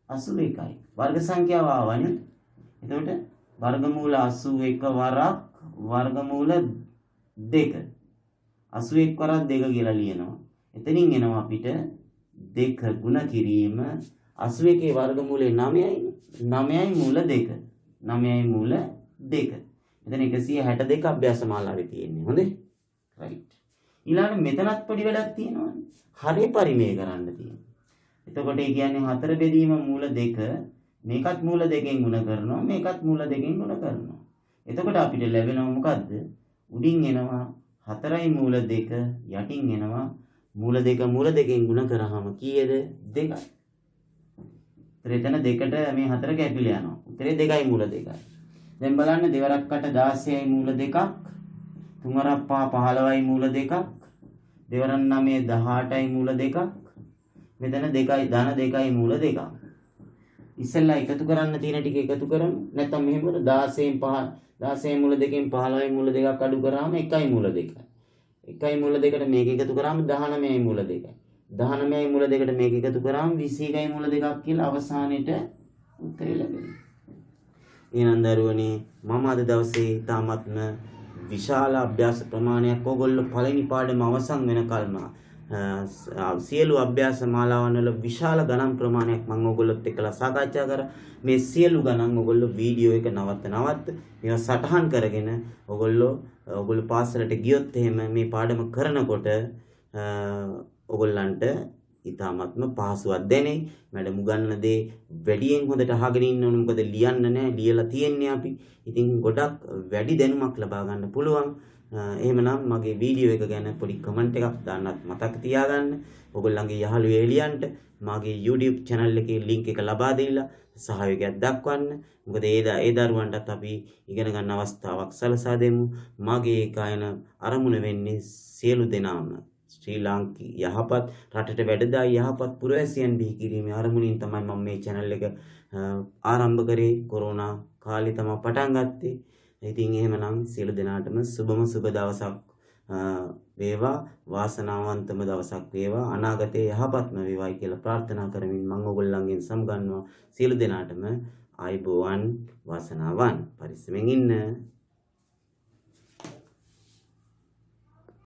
81යි. වර්ග සංඛ්‍යාව ආවනේ. එතකොට වර්ගමූල 81 වරක් වර්ගමූල 2. 81 වරක් 2 කියලා ලියනවා. එතනින් එනවා අපිට දෙක ගුණ කිරීම 81 වර්ගමූලය 9යි. 9යි මූල 2. 9යි මූල 2. එතන 162 අභ්‍යාස මාලාවේ තියෙන්නේ. හොඳේ? රයිට්. ඊළඟ මෙතනත් පොඩි වැඩක් තියෙනවා. හරේ පරිමේය කරන්න තියෙනවා. එතකොට ඒ කියන්නේ 4 බෙදීම මූල 2 මේකත් මූල 2කින් ගුණ කරනවා මේකත් මූල 2කින් ගුණ කරනවා. එතකොට අපිට ලැබෙනවා මොකද්ද? උඩින් එනවා 4යි මූල 2 යටින් එනවා මූල 2කින් ගුණ කරාම කීයද? 2යි. එතන දෙකට මේ 4 කැපිලා යනවා. උත්තරේ 2යි මූල 2යි. දැන් බලන්න දෙවරක් 8 16යි මූල 2ක්. තුන්වරක් 5 15යි මූල 2ක්. දෙවරක් 9 18යි මූල 2ක්. මෙතන 2යි ධන 2යි මූල 2ක්. ඉස්සෙල්ලා එකතු කරන්න තියෙන ටික එකතු කරමු. නැත්නම් මෙහෙම කරමු 16න් 5 16 මූල 2කින් 15යි මූල 2ක් අඩු කරාම 1යි මූල 2යි. 1යි මූල 2කට මේක එකතු කරාම 19යි මූල 2යි. 19යි මූල 2කට මේක එකතු කරාම 21යි මූල 2ක් කියලා අවසානයේට උත්තරය ලැබෙනවා. එහෙනම් දරුවනේ මම අද දවසේ තාමත්ම විශාල අභ්‍යාස ප්‍රමාණයක් ඕගොල්ලෝ පළවෙනි පාඩම අවසන් වෙනකල්ම සියලු අභ්‍යාස මාලාවන් වල විශාල ගණන් ප්‍රමාණයක් මම ඕගොල්ලොත් එක්කලා සාකච්ඡා කරා. මේ සියලු ගණන් ඕගොල්ලෝ වීඩියෝ එක නවත්ත මේවා සටහන් කරගෙන ඕගොල්ලෝ පාසලට ගියොත් එහෙම මේ පාඩම කරනකොට ඕගොල්ලන්ට ඉතාමත්ම පහසුවක් දැනේ. මැඩම් උගන්වන දේ වැඩියෙන් හොඳට අහගෙන ඉන්න ඕන. මොකද ලියන්න නැහැ, ලියලා තියෙන්නේ අපි. ඉතින් ගොඩක් වැඩි දැනුමක් ලබා ගන්න පුළුවන්. එහෙමනම් මගේ වීඩියෝ එක ගැන පොඩි කමෙන්ට් එකක් දාන්නත් මතක තියාගන්න. ඔයගොල්ලන්ගේ යහළුවෝ එළියන්ට මගේ YouTube channel එකේ link එක ලබා දීලා සහයෝගයක් දක්වන්න. මොකද ඒ දරුවන්ටත් අපි ඉගෙන ගන්න අවස්ථාවක් සලසා දෙමු. මගේ ගායන අරමුණ වෙන්නේ සියලු දෙනාම ශ්‍රී ලාංකික යහපත් රටට වැඩදායි යහපත් පුරවැසියන් බිහි කිරීමේ අරමුණින් තමයි මම මේ channel එක ආරම්භ කරේ. කොරෝනා කාලේ තමයි පටන් ගත්තේ. ඉතින් එහෙමනම් සියලු දෙනාටම සුබම සුබ දවසක් වේවා, වාසනාවන්තම දවසක් වේවා, අනාගතයේ යහපත්ම වේවායි කියලා ප්‍රාර්ථනා කරමින් මම ඔයගොල්ලන්ගෙන් සමුගන්නවා. සියලු දෙනාටම ආයුබෝවන්, වාසනාවන්. පරිස්සමෙන් ඉන්න.